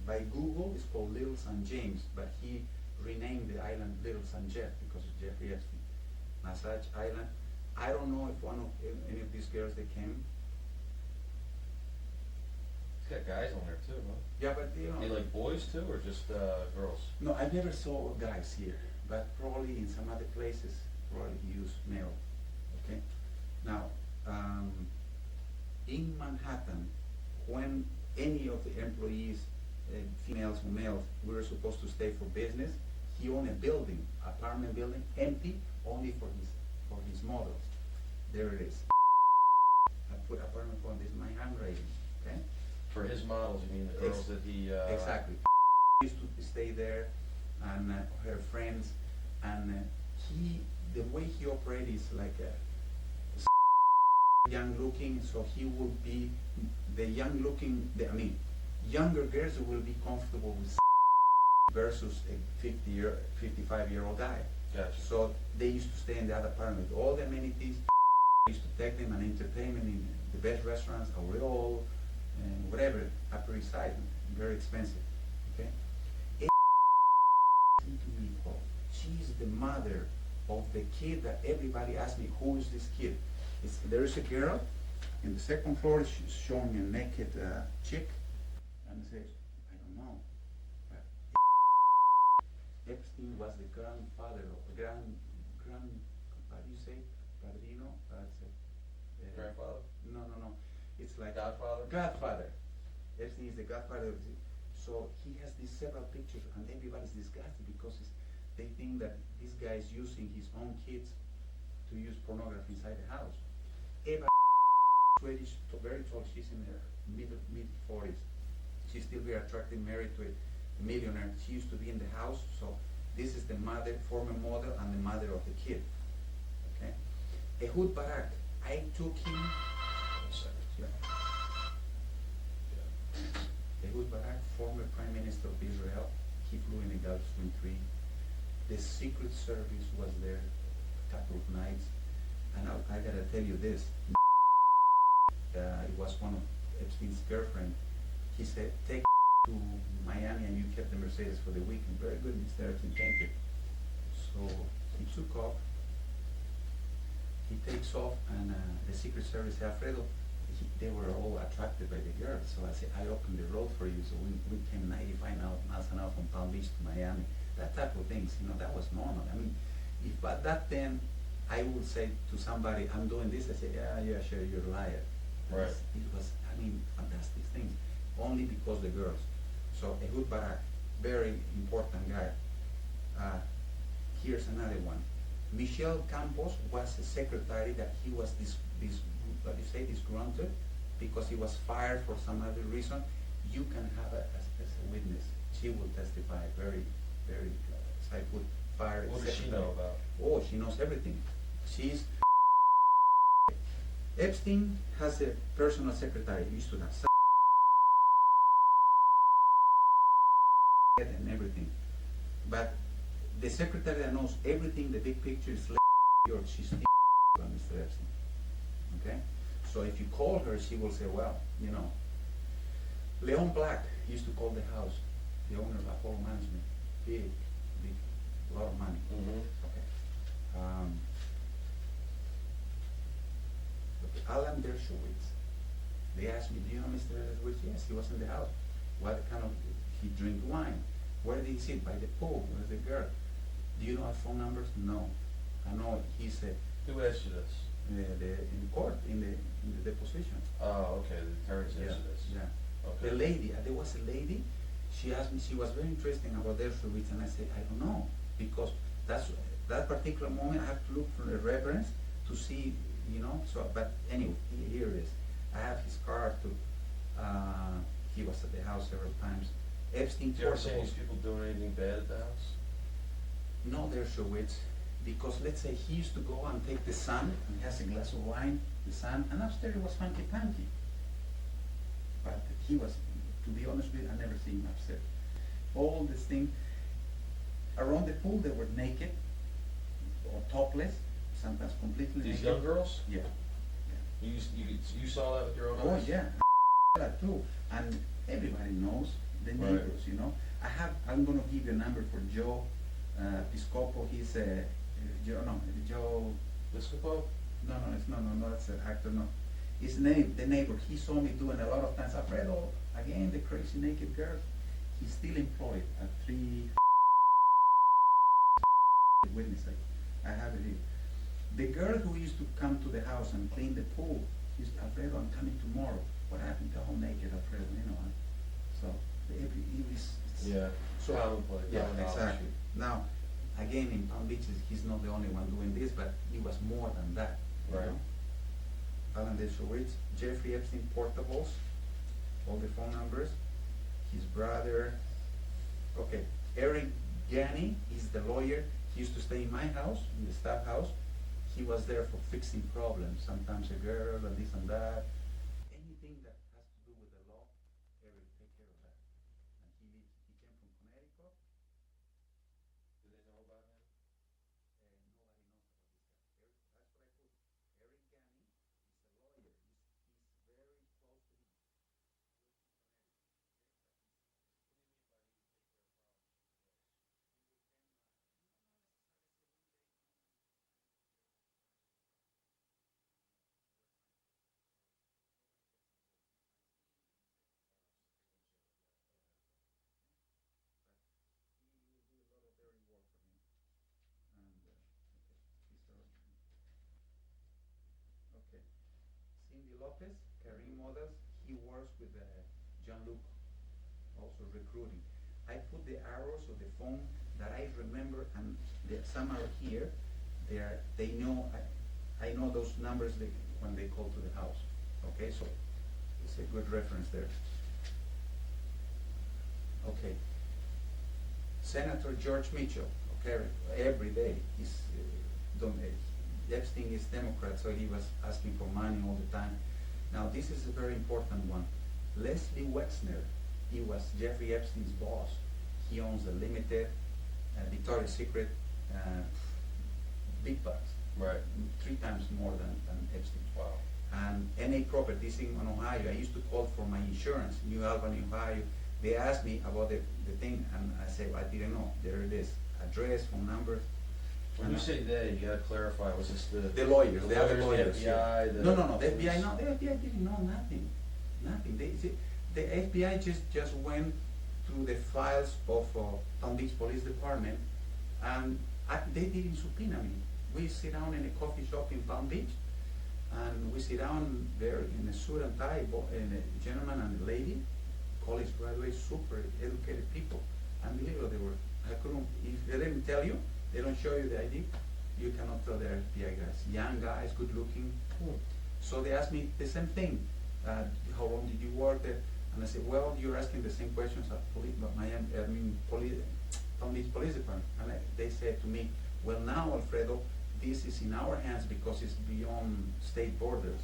by Google. It's called Little St. James, but he renamed the island Little St. Jeff because of Jeffrey Epstein. Massage Island. I don't know if any of these girls that came. It's got guys on there too, huh? Yeah, but you know. You like boys too, or just girls? No, I never saw guys here, but probably in some other places, probably he used male. Okay. Now, in Manhattan, when any of the employees, females or males, we were supposed to stay for business, he owned a building, apartment building, empty, only for his models. There it is. I put apartment phone. This is my handwriting. Okay. For his models, you mean the girls that he? Exactly. Used to stay there, and her friends, and the way he operates is like a young looking, so he will be the young looking. Younger girls will be comfortable with versus a 55-year-old guy. Gotcha. So they used to stay in the other apartment with all the amenities. Used to take them and entertainment in the best restaurants, Aureole, and whatever, Upper East Side, very expensive. Okay. To me, Paul, she's the mother of the kid that everybody asks me, who is this kid? There is a girl in the second floor. She's showing a naked chick, and says, I don't know. But Epstein was the grandfather of how do you say, padrino? Grandfather? No. It's like Godfather? Godfather. Epstein is the godfather. So he has these several pictures, and everybody's disgusted because they think that this guy is using his own kids to use pornography inside the house. Eva, Swedish, very tall. She's in her mid 40s. She's still very attractive, married to a millionaire. She used to be in the house. So this is the mother, former mother, and the mother of the kid. Okay. Ehud Barak. I took him. Ehud Barak, former Prime Minister of Israel, he flew in the Gulf Stream 3. The Secret Service was there a couple of nights, and I gotta tell you this. It was one of Epstein's girlfriend. He said, take to Miami and you kept the Mercedes for the weekend. Very good, Mr. Epstein, thank you. So he took off. He takes off, and the Secret Service said, Alfredo, they were all attracted by the girl. So I said, I opened the road for you. So we came 95 miles an hour from Palm Beach to Miami. That type of things, that was normal. I mean, if at that then I would say to somebody, I'm doing this, I say, yeah, sure, you're a liar. Right. It was, fantastic things, only because the girls. So Ehud Barak, very important guy. Here's another one. Michel Campos was a secretary that he was disgruntled because he was fired for some other reason. You can have as a witness. She will testify very, very. I put fired. What does she know about? Oh, she knows everything. She's. Epstein has a personal secretary. He used to have and everything, but the secretary that knows everything, the big picture is or she's Mr. Epstein. Okay, So if you call her, she will say, well, you know, Leon Black used to call the house, the owner of Apollo Management, big, a lot of money. Mm-hmm. Okay. But Alan Dershowitz, they asked me, do you know Mr. Dershowitz? Yes, he was in the house. What kind of, he drink wine. Where did he sit? By the pool. Where's the girl? Do you know our phone numbers? No. I know he said, Who asked you this? in court, in the deposition. Oh, okay, the attorney's asked you this. Yeah. Okay. The lady, there was a lady, she asked me, she was very interesting about Dershowitz, and I said, I don't know, because that particular moment I have to look for the reference to see, you know, so, but anyway, here it is. I have his card too. He was at the house several times. Epstein Do you ever see portables. these people doing anything bad at the house? No, Dershowitz, because let's say he used to go and take the son, and he has a glass of wine, the son, and upstairs it was funky panky. But he was, to be honest with you, I never seen him upset. All this thing, around the pool they were naked, or topless, sometimes completely These naked. young girls? Yeah. You saw that with your own Oh eyes? yeah, that too. And everybody knows, the Right. neighbors, you know. I'm gonna give you a number for Joe Piscopo. He's Joe, Piscopo? no, that's an actor, no. His name, the neighbor, he saw me doing a lot of times, Alfredo, again, the crazy naked girls. He's still employed at 3 witnesses. I have it here. The girl who used to come to the house and clean the pool, she's, Alfredo, I'm coming tomorrow. What happened to how naked Alfredo, you know? So, he was, Yeah. so, Commonplace. yeah, common knowledge. exactly. Now, again, in Palm Beach, he's not the only one doing this, but he was more than that. You Right. know? Alan Dershowitz, Jeffrey Epstein portables, all the phone numbers, his brother, okay, Eric Ganny is the lawyer. He used to stay in my house, in the staff house. He was there for fixing problems, sometimes a girl and this and that. Anything that has to do with the law, Eric take care of that. And he came from Connecticut. Do they know about him? Nobody knows about this guy. Eric, that's what I put. Eric Ganny is a lawyer. He's very close to him. He will do a lot of dirty work for him. And okay, these are okay. Cindy Lopez, Karim Models. He works with Jean-Luc, also recruiting. I put the arrows of the phone that I remember, and some are here. They know. I know those numbers when they call to the house. Okay, so it's a good reference there. Okay. Senator George Mitchell, okay, every day he's Epstein is Democrat, so he was asking for money all the time. Now this is a very important one. Leslie Wexner, he was Jeffrey Epstein's boss. He owns a limited Victoria's Secret, big bucks, Right. 3 times more than Epstein. Wow. And NA Properties in Ohio, I used to call for my insurance, New Albany, Ohio. They asked me about the thing, and I said, I didn't know. There it is. Address, phone number. When you say they, you gotta clarify, was this The lawyers, the other lawyers. the yeah. FBI, the... No, the FBI, no, the FBI didn't know nothing. Nothing. The FBI just went through the files of Palm Beach Police Department, and they didn't subpoena me. We sit down in a coffee shop in Palm Beach, and we sit down there in a suit and tie, and a gentleman and a lady, college graduates, super educated people. Unbelievable they were. I couldn't, if they didn't tell you, they don't show you the ID, you cannot tell they're FBI guys. Young guys, good looking. So they asked me the same thing. How long did you work there? And I said, well, you're asking the same questions at Palm Beach Police Department. And they said to me, well now, Alfredo, this is in our hands because it's beyond state borders.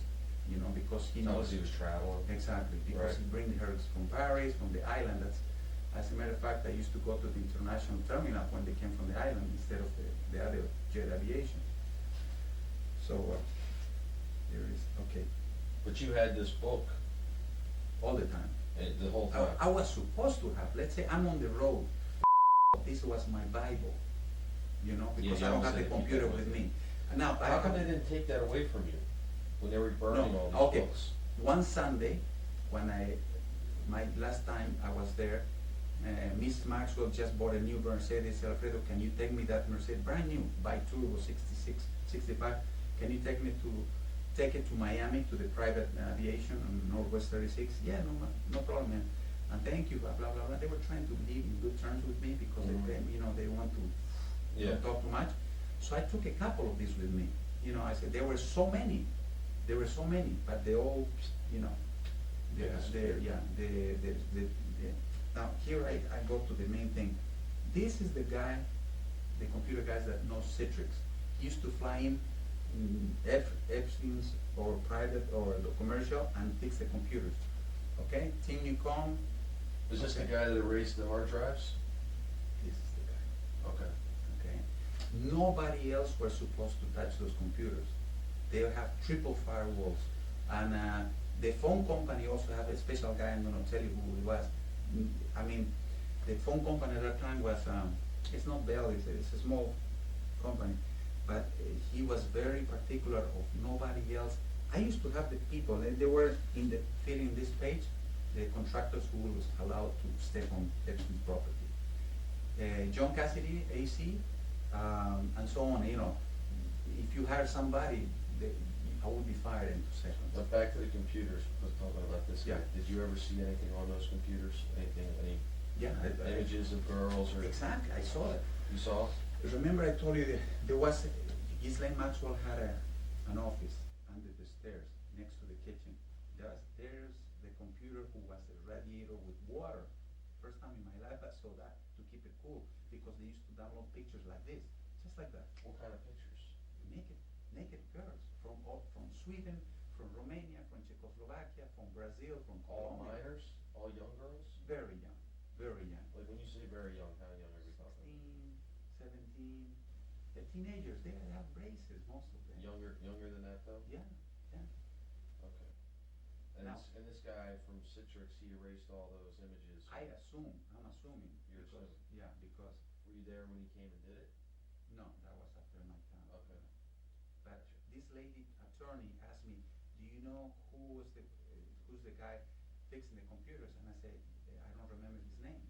You know, because he knows. He was traveling. Exactly, because Right. he brings her from Paris, from the island. As a matter of fact, I used to go to the international terminal when they came from the island instead of the other jet aviation. So, here it is, okay. But you had this book all the time. the whole time. I was supposed to have, let's say I'm on the road, this was my Bible, you know, because you I don't always have the had to keep computer that with with you. me. Now, How come they didn't take that away from you when they were burning all these okay. books? One Sunday, when my last time I was there, Miss Maxwell just bought a new Mercedes. Alfredo, can you take me that Mercedes, brand new, by turbo, 66, 65. Can you take it to Miami, to the private aviation on Northwest 36? Yeah, no problem, man. And thank you, blah, blah, blah, blah. They were trying to live in good terms with me because they pay, they want to don't talk too much. So I took a couple of these with me. I said, there were so many, but they all, now here I go to the main thing. This is the guy, the computer guys that knows Citrix. He used to fly in Epstein's or private or the commercial and fix the computers. Okay, Tim Newcomb. Is this the guy that erased the hard drives? This is the guy. Okay. Okay. Nobody else was supposed to touch those computers. They have triple firewalls, and the phone company also have a special guy. I'm going to tell you who he was. I mean, the phone company at that time was it's not Bell. It's a small company, but he was very particular of nobody else. I used to have the people, and they were filling this page, the contractors who was allowed to step on Epstein's property. John Cassidy, AC, and so on. If you hire somebody, I would be fired in 2 seconds. But back to the computers, we're talking about this guy. Yeah. Did you ever see anything on those computers? Any Yeah, images of girls or? exactly. I saw it. You saw? Remember I told you that there was, Ghislaine Maxwell had an office under the stairs next to the kitchen. There's the computer who was a radiator with water. First time in my life I saw that, to keep it cool, because they used to download pictures like this, just like that. What kind of pictures? Naked girls from Sweden, from Romania, from Czechoslovakia, from Brazil, from All Colombia. minors? All young girls? Very young, very young. Like when you say very young, how young are we talking? 16, 17, they're teenagers. They have braces, most of them. Younger than that though? Yeah. Okay. Now- And this guy from Citrix, he erased all those images. I'm assuming. You're because, assuming. Yeah, because, Were you there when he came and did it? no, that was after my time. Okay. But this lady attorney asked me, do you know who's the guy fixing the computers? And I said, I don't remember his name.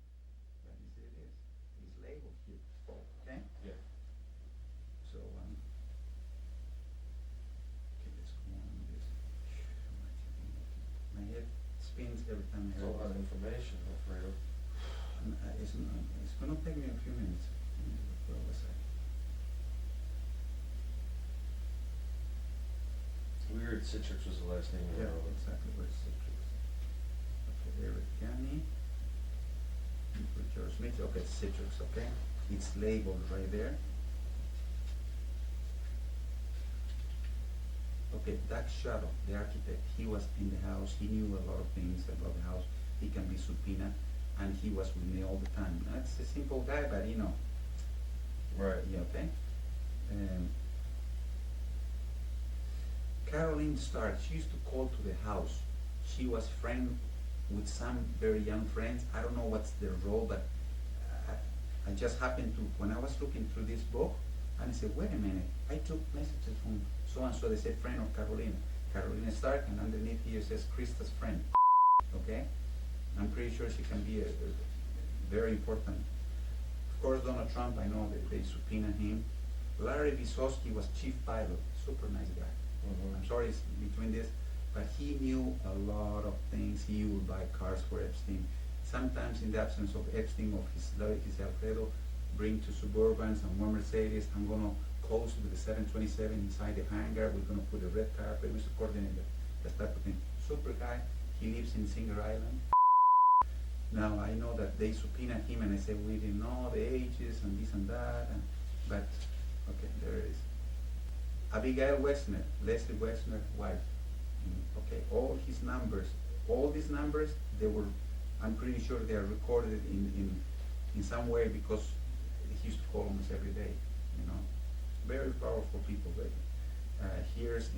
But he said it is. He's labeled here. Okay? Yeah. So, okay, let's go on with this. My head spins every time I It's a hear lot of this. information, Alfredo. It's gonna take me a few minutes. Where was I? We heard Citrix was the last name we Yeah, wrote. exactly, where's Citrix? Okay, Eric Gani. George Smith, okay, Citrix, okay? It's labeled right there. Okay, Doug Shuttle, the architect, he was in the house, he knew a lot of things about the house, he can be subpoenaed, and he was with me all the time. That's a simple guy, but Right. yeah, okay? Caroline Stark, she used to call to the house. She was friend with some very young friends. I don't know what's their role, but I just happened to, when I was looking through this book, and I said, wait a minute, I took messages from so-and-so, they said friend of Carolina Stark, and underneath here says Krista's friend, okay? I'm pretty sure she can be a very important. Of course, Donald Trump, I know that they subpoenaed him. Larry Vysotsky was chief pilot, super nice guy. Mhm. I'm sorry it's between this, but he knew a lot of things. He would buy cars for Epstein. Sometimes in the absence of Epstein, of his Alfredo, bring to Suburbans and one Mercedes. I'm gonna close with the 727 inside the hangar. We're gonna put a red carpet. We used to coordinate that type of thing. Super guy. He lives in Singer Island. Now I know that they subpoenaed him, and I said we didn't know the ages and this and that, but okay, there it is. Abigail Wexner, Leslie Wexner's wife. Okay, all these numbers, they were, I'm pretty sure they are recorded in some way, because he used to call almost every day, Very powerful people, baby. Here's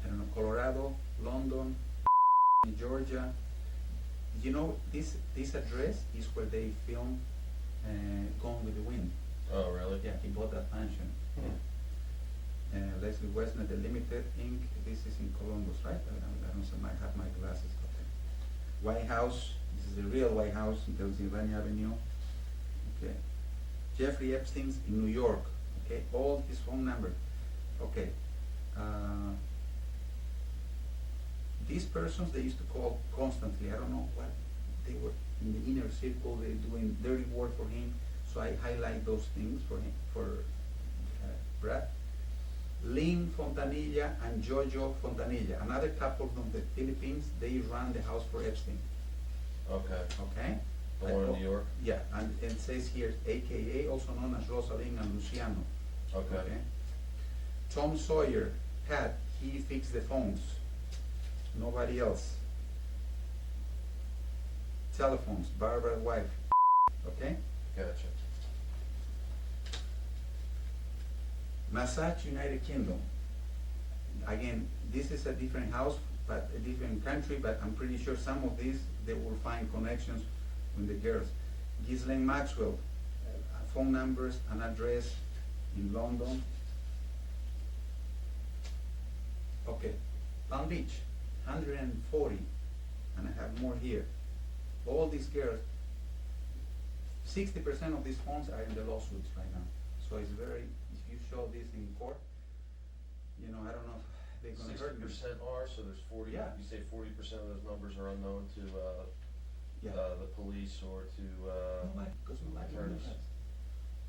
I don't know, Colorado, London, Georgia. You know, this address is where they filmed Gone with the Wind. Oh, really? Yeah, he bought that mansion. Leslie Westner, the Limited Inc. This is in Columbus, right? I don't see have my glasses. Okay. White House. This is the real White House in Pennsylvania Avenue. Okay. Jeffrey Epstein's in New York. Okay. All his phone number. Okay. These persons they used to call constantly. I don't know what they were in the inner circle. They're doing dirty work for him. So I highlight those things for him, for Brad. Lynn Fontanilla and Jojo Fontanilla, another couple from the Philippines. They ran the house for Epstein. Okay. Okay. The one in New York? Yeah, and it says here, AKA, also known as Rosalind and Luciano. Okay. Tom Sawyer he fixed the phones. Nobody else. Telephones, Barbara's wife. Okay? Gotcha. Massage, United Kingdom. Again, this is a different house, but a different country, but I'm pretty sure some of these, they will find connections with the girls. Ghislaine Maxwell, phone numbers and address in London. Okay, Palm Beach, 140, and I have more here. All these girls, 60% of these phones are in the lawsuits right now. So it's very, if you show this in court, you know, I don't know if they're gonna hurt me. 60% are, so there's 40, Yeah. you say 40% of those numbers are unknown to Yeah. the police or to Nobody, because nobody attorneys. knows.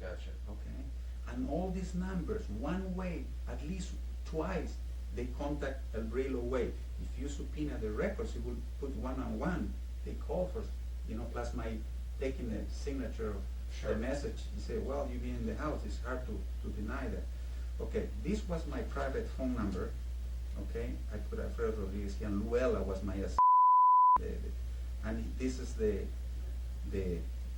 Gotcha. Okay, and all these numbers, one way, at least twice, they contact El Brelo way. If you subpoena the records, it will put one-on-one. They call for, you know, plus my taking the signature of the message. You say, well, you've been in the house. It's hard to deny that. Okay, this was my private phone number. Okay, I put Alfredo Rodriguez here, and Luella was my and this is the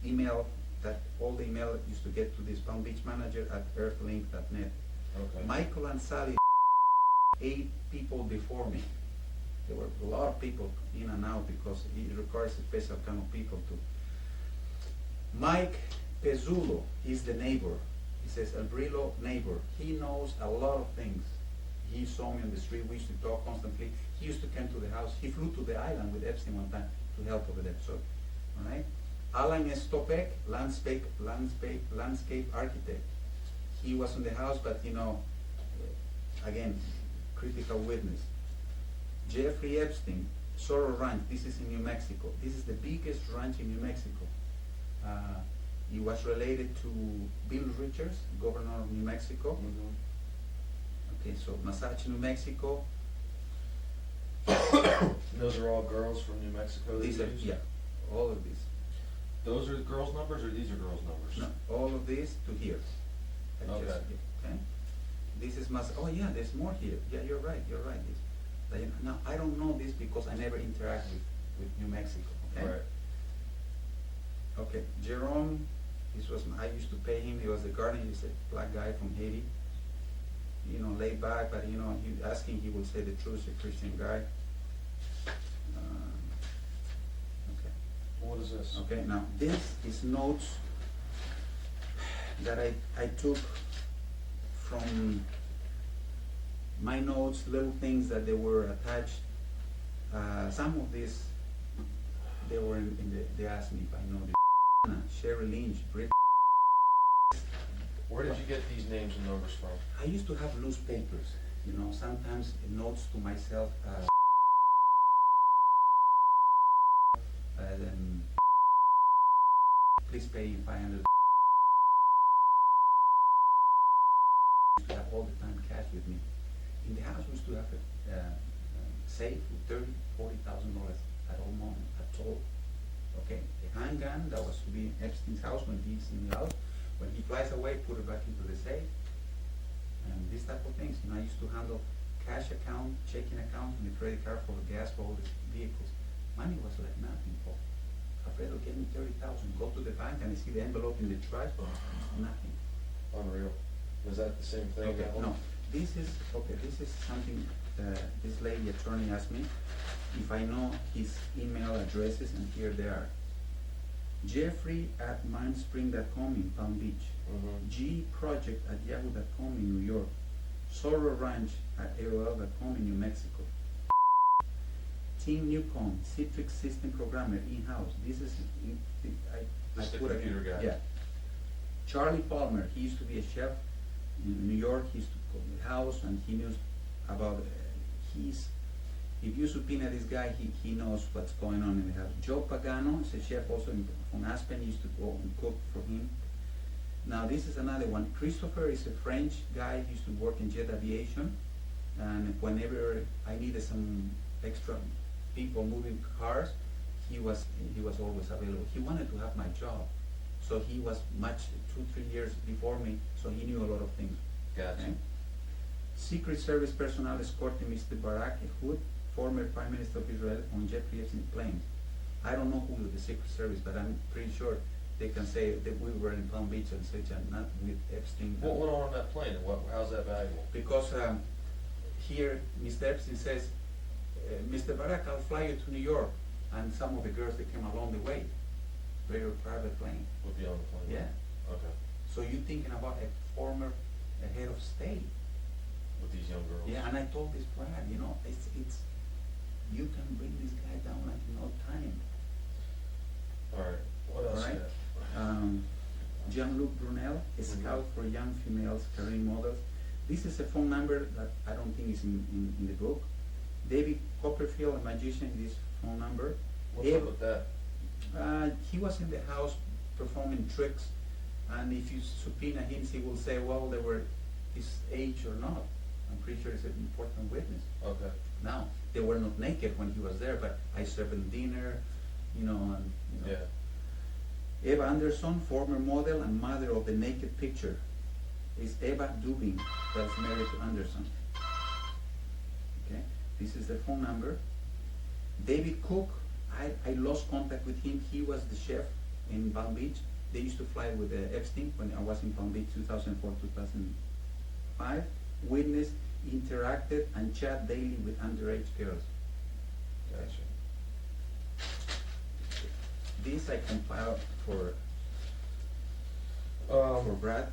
email that all the email used to get to this Palm Beach manager at earthlink.net. Okay. Michael and Sally, 8 people before me. There were a lot of people in and out because it requires a special kind of people too. Mike Pezzulo, he's the neighbor. He says, El Brillo neighbor. He knows a lot of things. He saw me on the street. We used to talk constantly. He used to come to the house. He flew to the island with Epstein one time to help over there. So, all right. Alan Stopek, landscape architect. He was in the house, but you know, again, critical witness. Jeffrey Epstein, Sorrel Ranch. This is in New Mexico. This is the biggest ranch in New Mexico. He was related to Bill Richards, governor of New Mexico. Mm-hmm. Okay, so Massage, New Mexico. Those are all girls from New Mexico? These are, yeah, all of these. Those are girls' numbers or these are girls' numbers? No, all of these to here. I Okay. Okay. This is oh yeah, there's more here. Yeah, you're right. Now, I don't know this because I never interact with New Mexico. Okay. Right. Okay, Jerome, I used to pay him. He was the guardian. He's a black guy from Haiti. You know, laid back, but you know, you ask him, he will say the truth. A Christian guy. Okay. What is this? Okay. Now this is notes that I took from my notes, little things that they were attached. Some of these, they were they asked me if I know the Sherry Lynch, Brit. Where did you get these names and numbers from? I used to have loose papers, you know, sometimes notes to myself. Please pay $500. I used to have all the time cash with me. In the house, we used to have a safe with $30,000, $40,000 at all moment, at all. Okay, a handgun that was to be in Epstein's house when he's in the house. When he flies away, put it back into the safe. And these type of things. You know, I used to handle cash account, checking account, and the credit card for gas for all the vehicles. Money was like nothing. For Alfredo gave me $30,000. Go to the bank and I see the envelope in the trash. Nothing. Unreal. Was that the same thing? Okay, no. This is something this lady attorney asked me if I know his email addresses, and here they are. Jeffrey@mindspring.com in Palm Beach, gproject@yahoo.com in New York, SoroRanch@AOL.com in New Mexico. Tim Newcomb, Citrix system programmer in-house. This is Just a put it in- computer guy. Yeah. Charlie Palmer, he used to be a chef in New York. He used to cook the house, and he knows about if you subpoena this guy, he knows what's going on in the house. Joe Pagano is a chef also from Aspen. He used to go and cook for him. Now this is another one. Christopher is a French guy. He used to work in jet aviation, and whenever I needed some extra people moving cars, he was always available. He wanted to have my job, so he was 2-3 years before me, so he knew a lot of things. Gotcha. Okay? Secret Service personnel escorting Mr. Barak Ehud, former Prime Minister of Israel, on Jeffrey Epstein's plane. I don't know who the Secret Service, but I'm pretty sure they can say that we were in Palm Beach and such, and not with Epstein. What went on that plane, and how's that valuable? Because here, Mr. Epstein says, Mr. Barak, I'll fly you to New York, and some of the girls that came along the way, very private plane. Would be on the plane? Yeah. Okay. So you're thinking about a former head of state. With these young girls? Yeah, and I told this Brad, it's you can bring this guy down like no time. Alright, what else you Alright. got? Jean-Luc Brunel, a scout for young females, career models. This is a phone number that I don't think is in the book. David Copperfield, a magician, this phone number. What's up with that? He was in the house performing tricks, and if you subpoena him, he will say, well, they were his age or not. I'm pretty sure he's an important witness. Okay. Now, they were not naked when he was there, but I served him dinner, and. Yeah. Eva Anderson, former model and mother of the naked picture, is Eva Dubin, that's married to Anderson. Okay, this is the phone number. David Cook, I lost contact with him. He was the chef in Palm Beach. They used to fly with Epstein when I was in Palm Beach, 2004, 2005. Witness, interacted and chat daily with underage girls. Gotcha. This I compiled for Brad.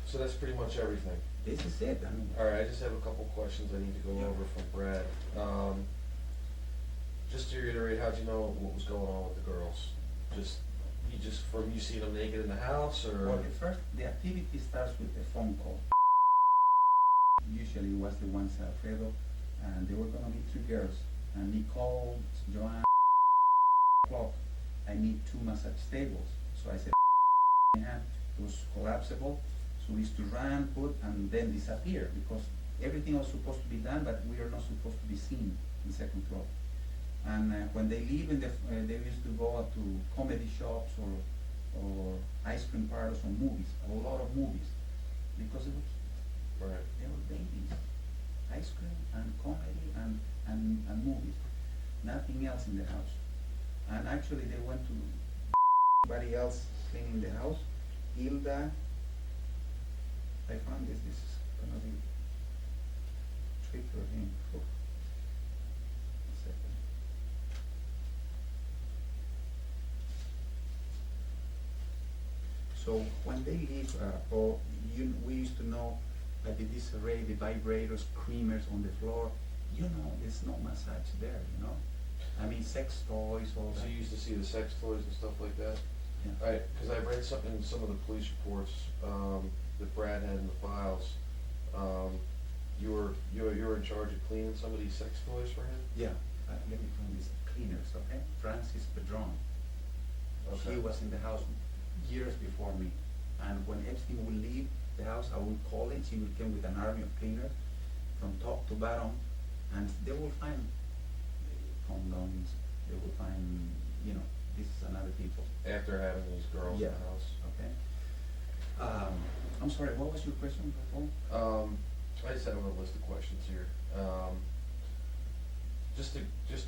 So that's pretty much everything. This is it. I mean, Alright, I just have a couple questions I need to go Yeah. over from Brad. Just to reiterate, how'd you know what was going on with the girls? From you seeing them naked in the house, or? well, the activity starts with a phone call. Usually it was the ones Alfredo, and there were gonna be 3 girls. And Nicole, Joanne, clock. I need 2 massage tables. So I said, it was collapsible. So we used to run, put, and then disappear, because everything was supposed to be done, but we are not supposed to be seen in second floor. And when they leave, they used to go out to comedy shops or ice cream parlors or movies, a lot of movies, because they were babies. Ice cream and comedy and movies, nothing else in the house. And actually they went to everybody else cleaning the house. Hilda, I found this is gonna be tricky for him. Oh. A second. So when they leave, we used to know that the disarray, the vibrators, creamers on the floor, there's no massage there, I mean, sex toys, all So that. you used to see the sex toys and stuff like that? Yeah. Alright, because I read something in some of the police reports that Brad had in the files. You were in charge of cleaning some of these sex toys for him? Yeah, let me find these cleaners, okay? Francis Pedron. Okay. He was in the house years before me. And when Epstein would leave the house, I would call it. She would come with an army of cleaners from top to bottom. And they will find condoms. They will find, this is another people. After having these girls in Yeah. the house? Okay. I'm sorry, what was your question, Paul? I just have a list of questions here. Just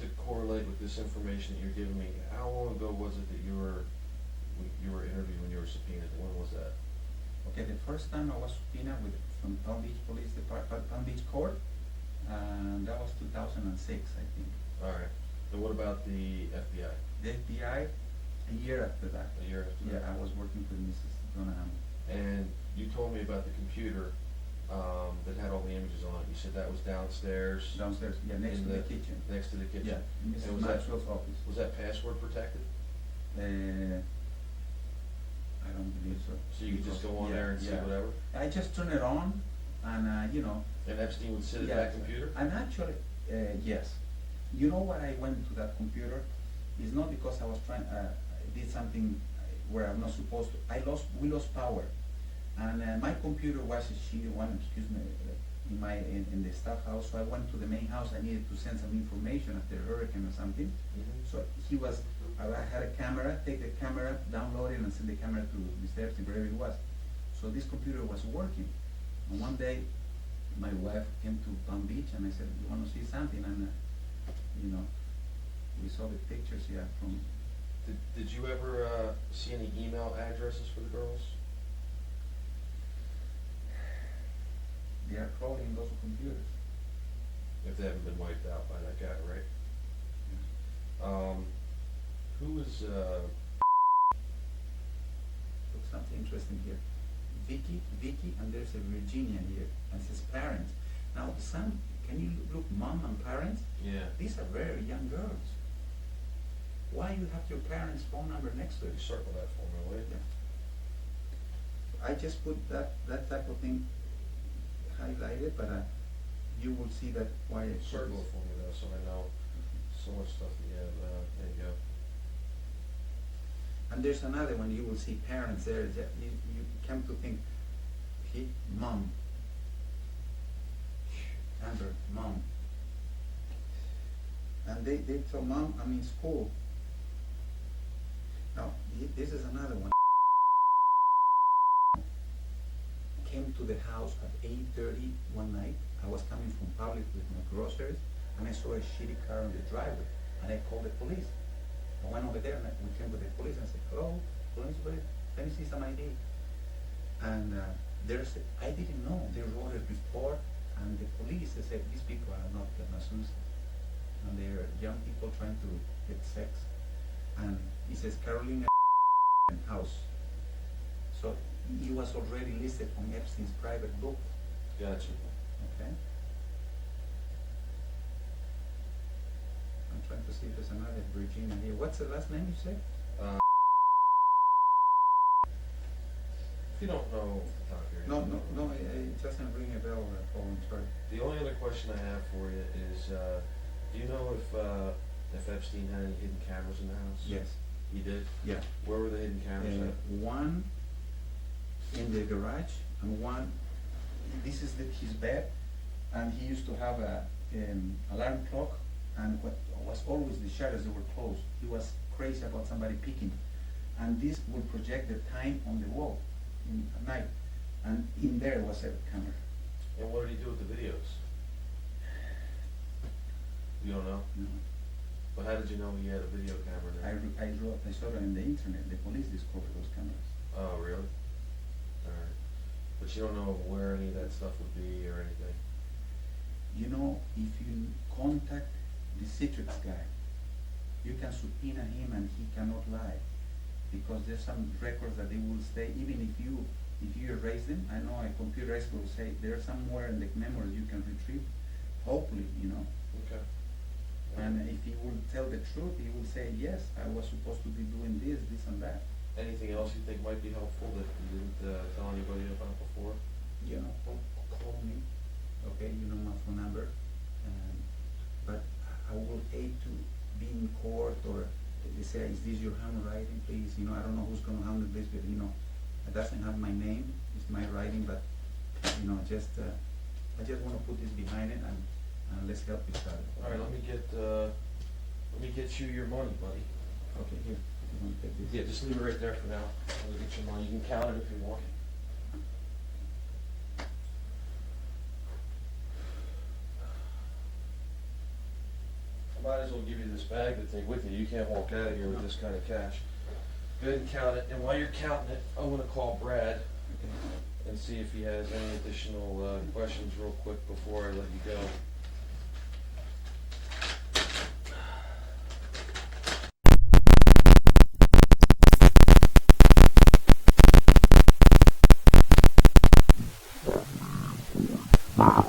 to correlate with this information that you're giving me, how long ago was it that you were interviewed when you were subpoenaed? When was that? Okay, the first time I was subpoenaed from Palm Beach Police Department, Palm Beach Court, and that was 2006, I think. All right. And what about the FBI? The FBI, a year after that. A year after Yeah, that? I was working for Mrs. Donahue. And you told me about the computer that had all the images on it. You said that was downstairs? Downstairs, yeah, next in to the kitchen. Next to the kitchen? Yeah, And Mrs. was that- Maxwell's office. Was that password protected? I don't believe so. So you could just go on Yeah, there and see yeah. whatever? I just turn it on, and you know. And Epstein would sit at Yeah. that computer? And actually, yes. You know why I went to that computer? It's not because I was trying, I did something where I'm not supposed to. We lost power. And my computer was, in the staff house, so I went to the main house. I needed to send some information after a hurricane or something. So I had a camera, take the camera, download it, and send the camera to Mr. Epstein, wherever it was. So this computer was working. And one day, my wife came to Palm Beach, and I said, "You want to see something?" And we saw the pictures here from. Did you ever see any email addresses for the girls? They are crawling those computers. If they haven't been wiped out by that guy, right? Who is, Look, something interesting here. Vicky, and there's a Virginia here, and his parents. Now, can you look, mom and parents? yeah, These are very young girls. Why you have your parents' phone number next to it? you circle that for me, will you? Yeah. I just put that type of thing highlighted, but you will see that why I Circle it for me though, so I know so much stuff that you have, there you go. And there's another one, you will see parents there. You come to think, mom, Amber, mom. And they told mom, I'm in school. Now, this is another one. Came to the house at 8:30 one night. I was coming from Publix with my groceries, and I saw a shitty car on the driveway, and I called the police. I went over there, and we came with the police, and I said, "Hello, police, let me see some ID." And I didn't know, they wrote a report, and the police, they said, "These people are not Masons, and they're young people trying to get sex." And it says Carolina house. So he was already listed on Epstein's private book. Gotcha. Okay. I'm trying to see if there's another Virginia here. What's the last name you said? If you don't know, No, it doesn't ring a bell, Paul, I'm sorry. The only other question I have for you is, do you know if Epstein had any hidden cameras in the house? Yes, He did? yeah. Where were the hidden cameras at? One in the garage, and one, this is his bed, and he used to have a alarm clock, and what was always the shutters, they were closed. He was crazy about somebody peeking, and this would project the time on the wall at night, and in there was a camera. And what did he do with the videos? You don't know? No. But how did you know he had a video camera there? I saw it on the internet. The police discovered those cameras. Oh, really? Alright. But you don't know where any of that stuff would be or anything? You know, if you contact the secrets guy, you can subpoena him and he cannot lie. Because there's some records that they will stay, even if you erase them. I know a computer expert will say they're somewhere in the memories you can retrieve, hopefully, Okay. And if he will tell the truth, he will say, yes, I was supposed to be doing this and that. Anything else you think might be helpful that you didn't tell anybody about before? Call me, okay, you know my phone number. But I will hate to be in court or they say, is this your handwriting, please? I don't know who's going to handle this, but it doesn't have my name, it's my writing, but I just want to put this behind it and let's help each other. All right, let me get you your money, buddy. Okay, here. You want to take this? Yeah, just leave it right there for now. I'll get your money. You can count it if you want. I might as well give you this bag to take with you. You can't walk out of here with this kind of cash. Go ahead and count it. And while you're counting it, I'm going to call Brad and see if he has any additional questions real quick before I let you go. At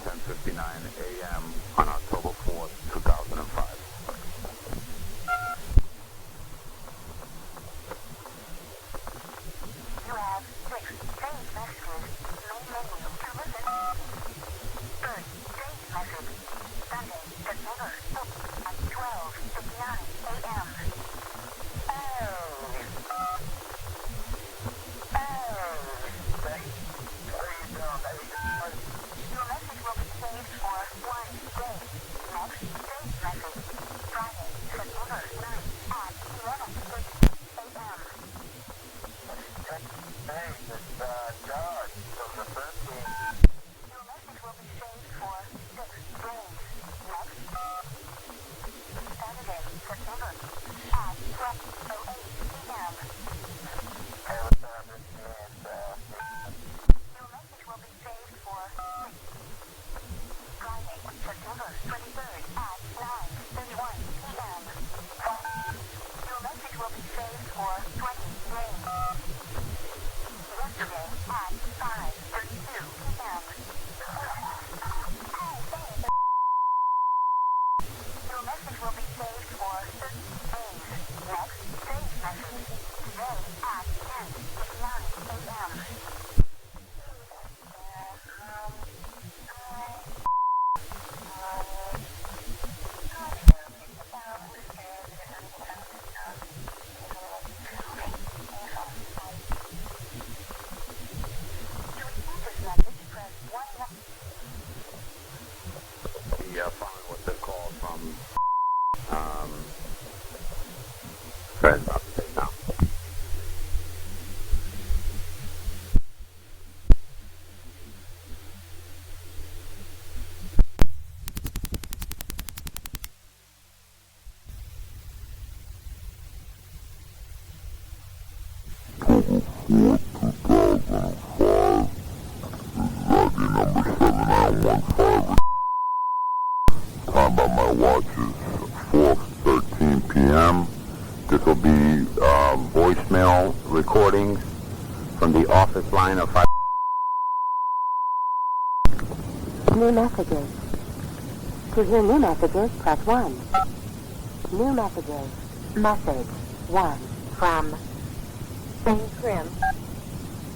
10:59 a.m. on October 4th, 2005. You have 6 saved messages. Main menu to listen. First, saved message. Sunday, September 4th at 12:59 a.m. Your message will be saved for 1 day. Next, saved message. Friday, September 9th at 11:50 a.m. Hey, it's George from the 13th. Your message will be saved for 6 days. Next, Saturday, September at 12:08 p.m. Hey, what's up? It's me. Your message will be saved for Friday, September 23rd at 9:31 p.m. Your message will be saved for 20 days. Yesterday at 5:32 p.m. Your message will be saved for 30 days. Next, save message. Today at 10:59 a.m. To receive this message, press 1. The following was a call from Fred upstate now. Time by my watch is 4:13 p.m. This will be voicemail recordings from the office line of 5. New messages. To hear new messages, press 1. New messages. Message 1 from St. Grim.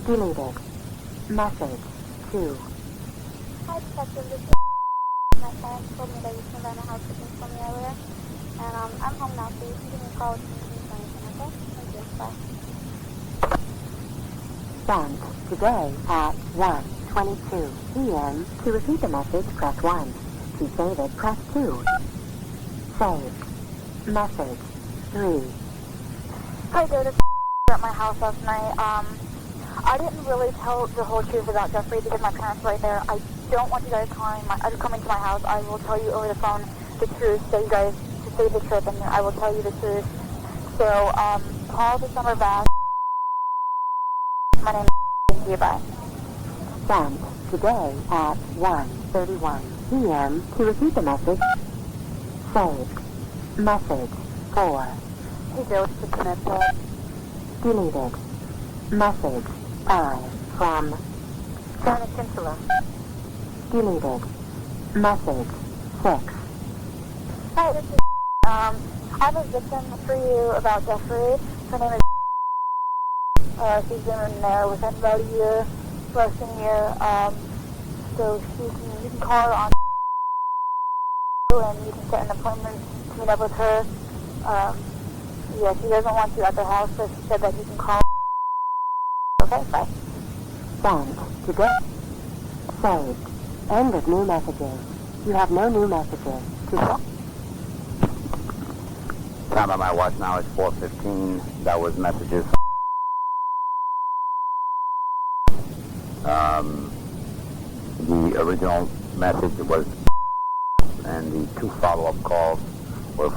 Deleted. Message 2. Hi, Detective. This is my parents told me that you can rent a house looking for me earlier. And I'm home now, so you can give me a call if you need anything, okay? Thank you. Bye. Sent today at 1:22 p.m. To repeat the message, press 1. To save it, press 2. Saved. Message 3. Hi, there. This is at my house last night. I didn't really tell the whole truth about Jeffrey because my parents were right there. I don't want you guys coming to my house. I will tell you over the phone the truth, so you guys to save the trip, and I will tell you the truth. So, call this number back. My name is. Thank you. Bye. Sent today at 1:31 p.m. To repeat the message, saved. Message 4. Hey, Joe. It's just Smith. Deleted. Message 5 from Janet Kinsella. deleted. Message 6. Hi, this is. I have a victim for you about Jeffrey. Her name is. She's been in there within about a year, less than a year. So you can call her on and you can set an appointment to meet up with her. Yeah, she doesn't want you at the house, so she said that you can call. Okay, bye. Sent today. Saved. End of new messages. You have no new messages. To Time on my watch now is 4:15. That was messages. The original message was, and the 2 follow-up calls were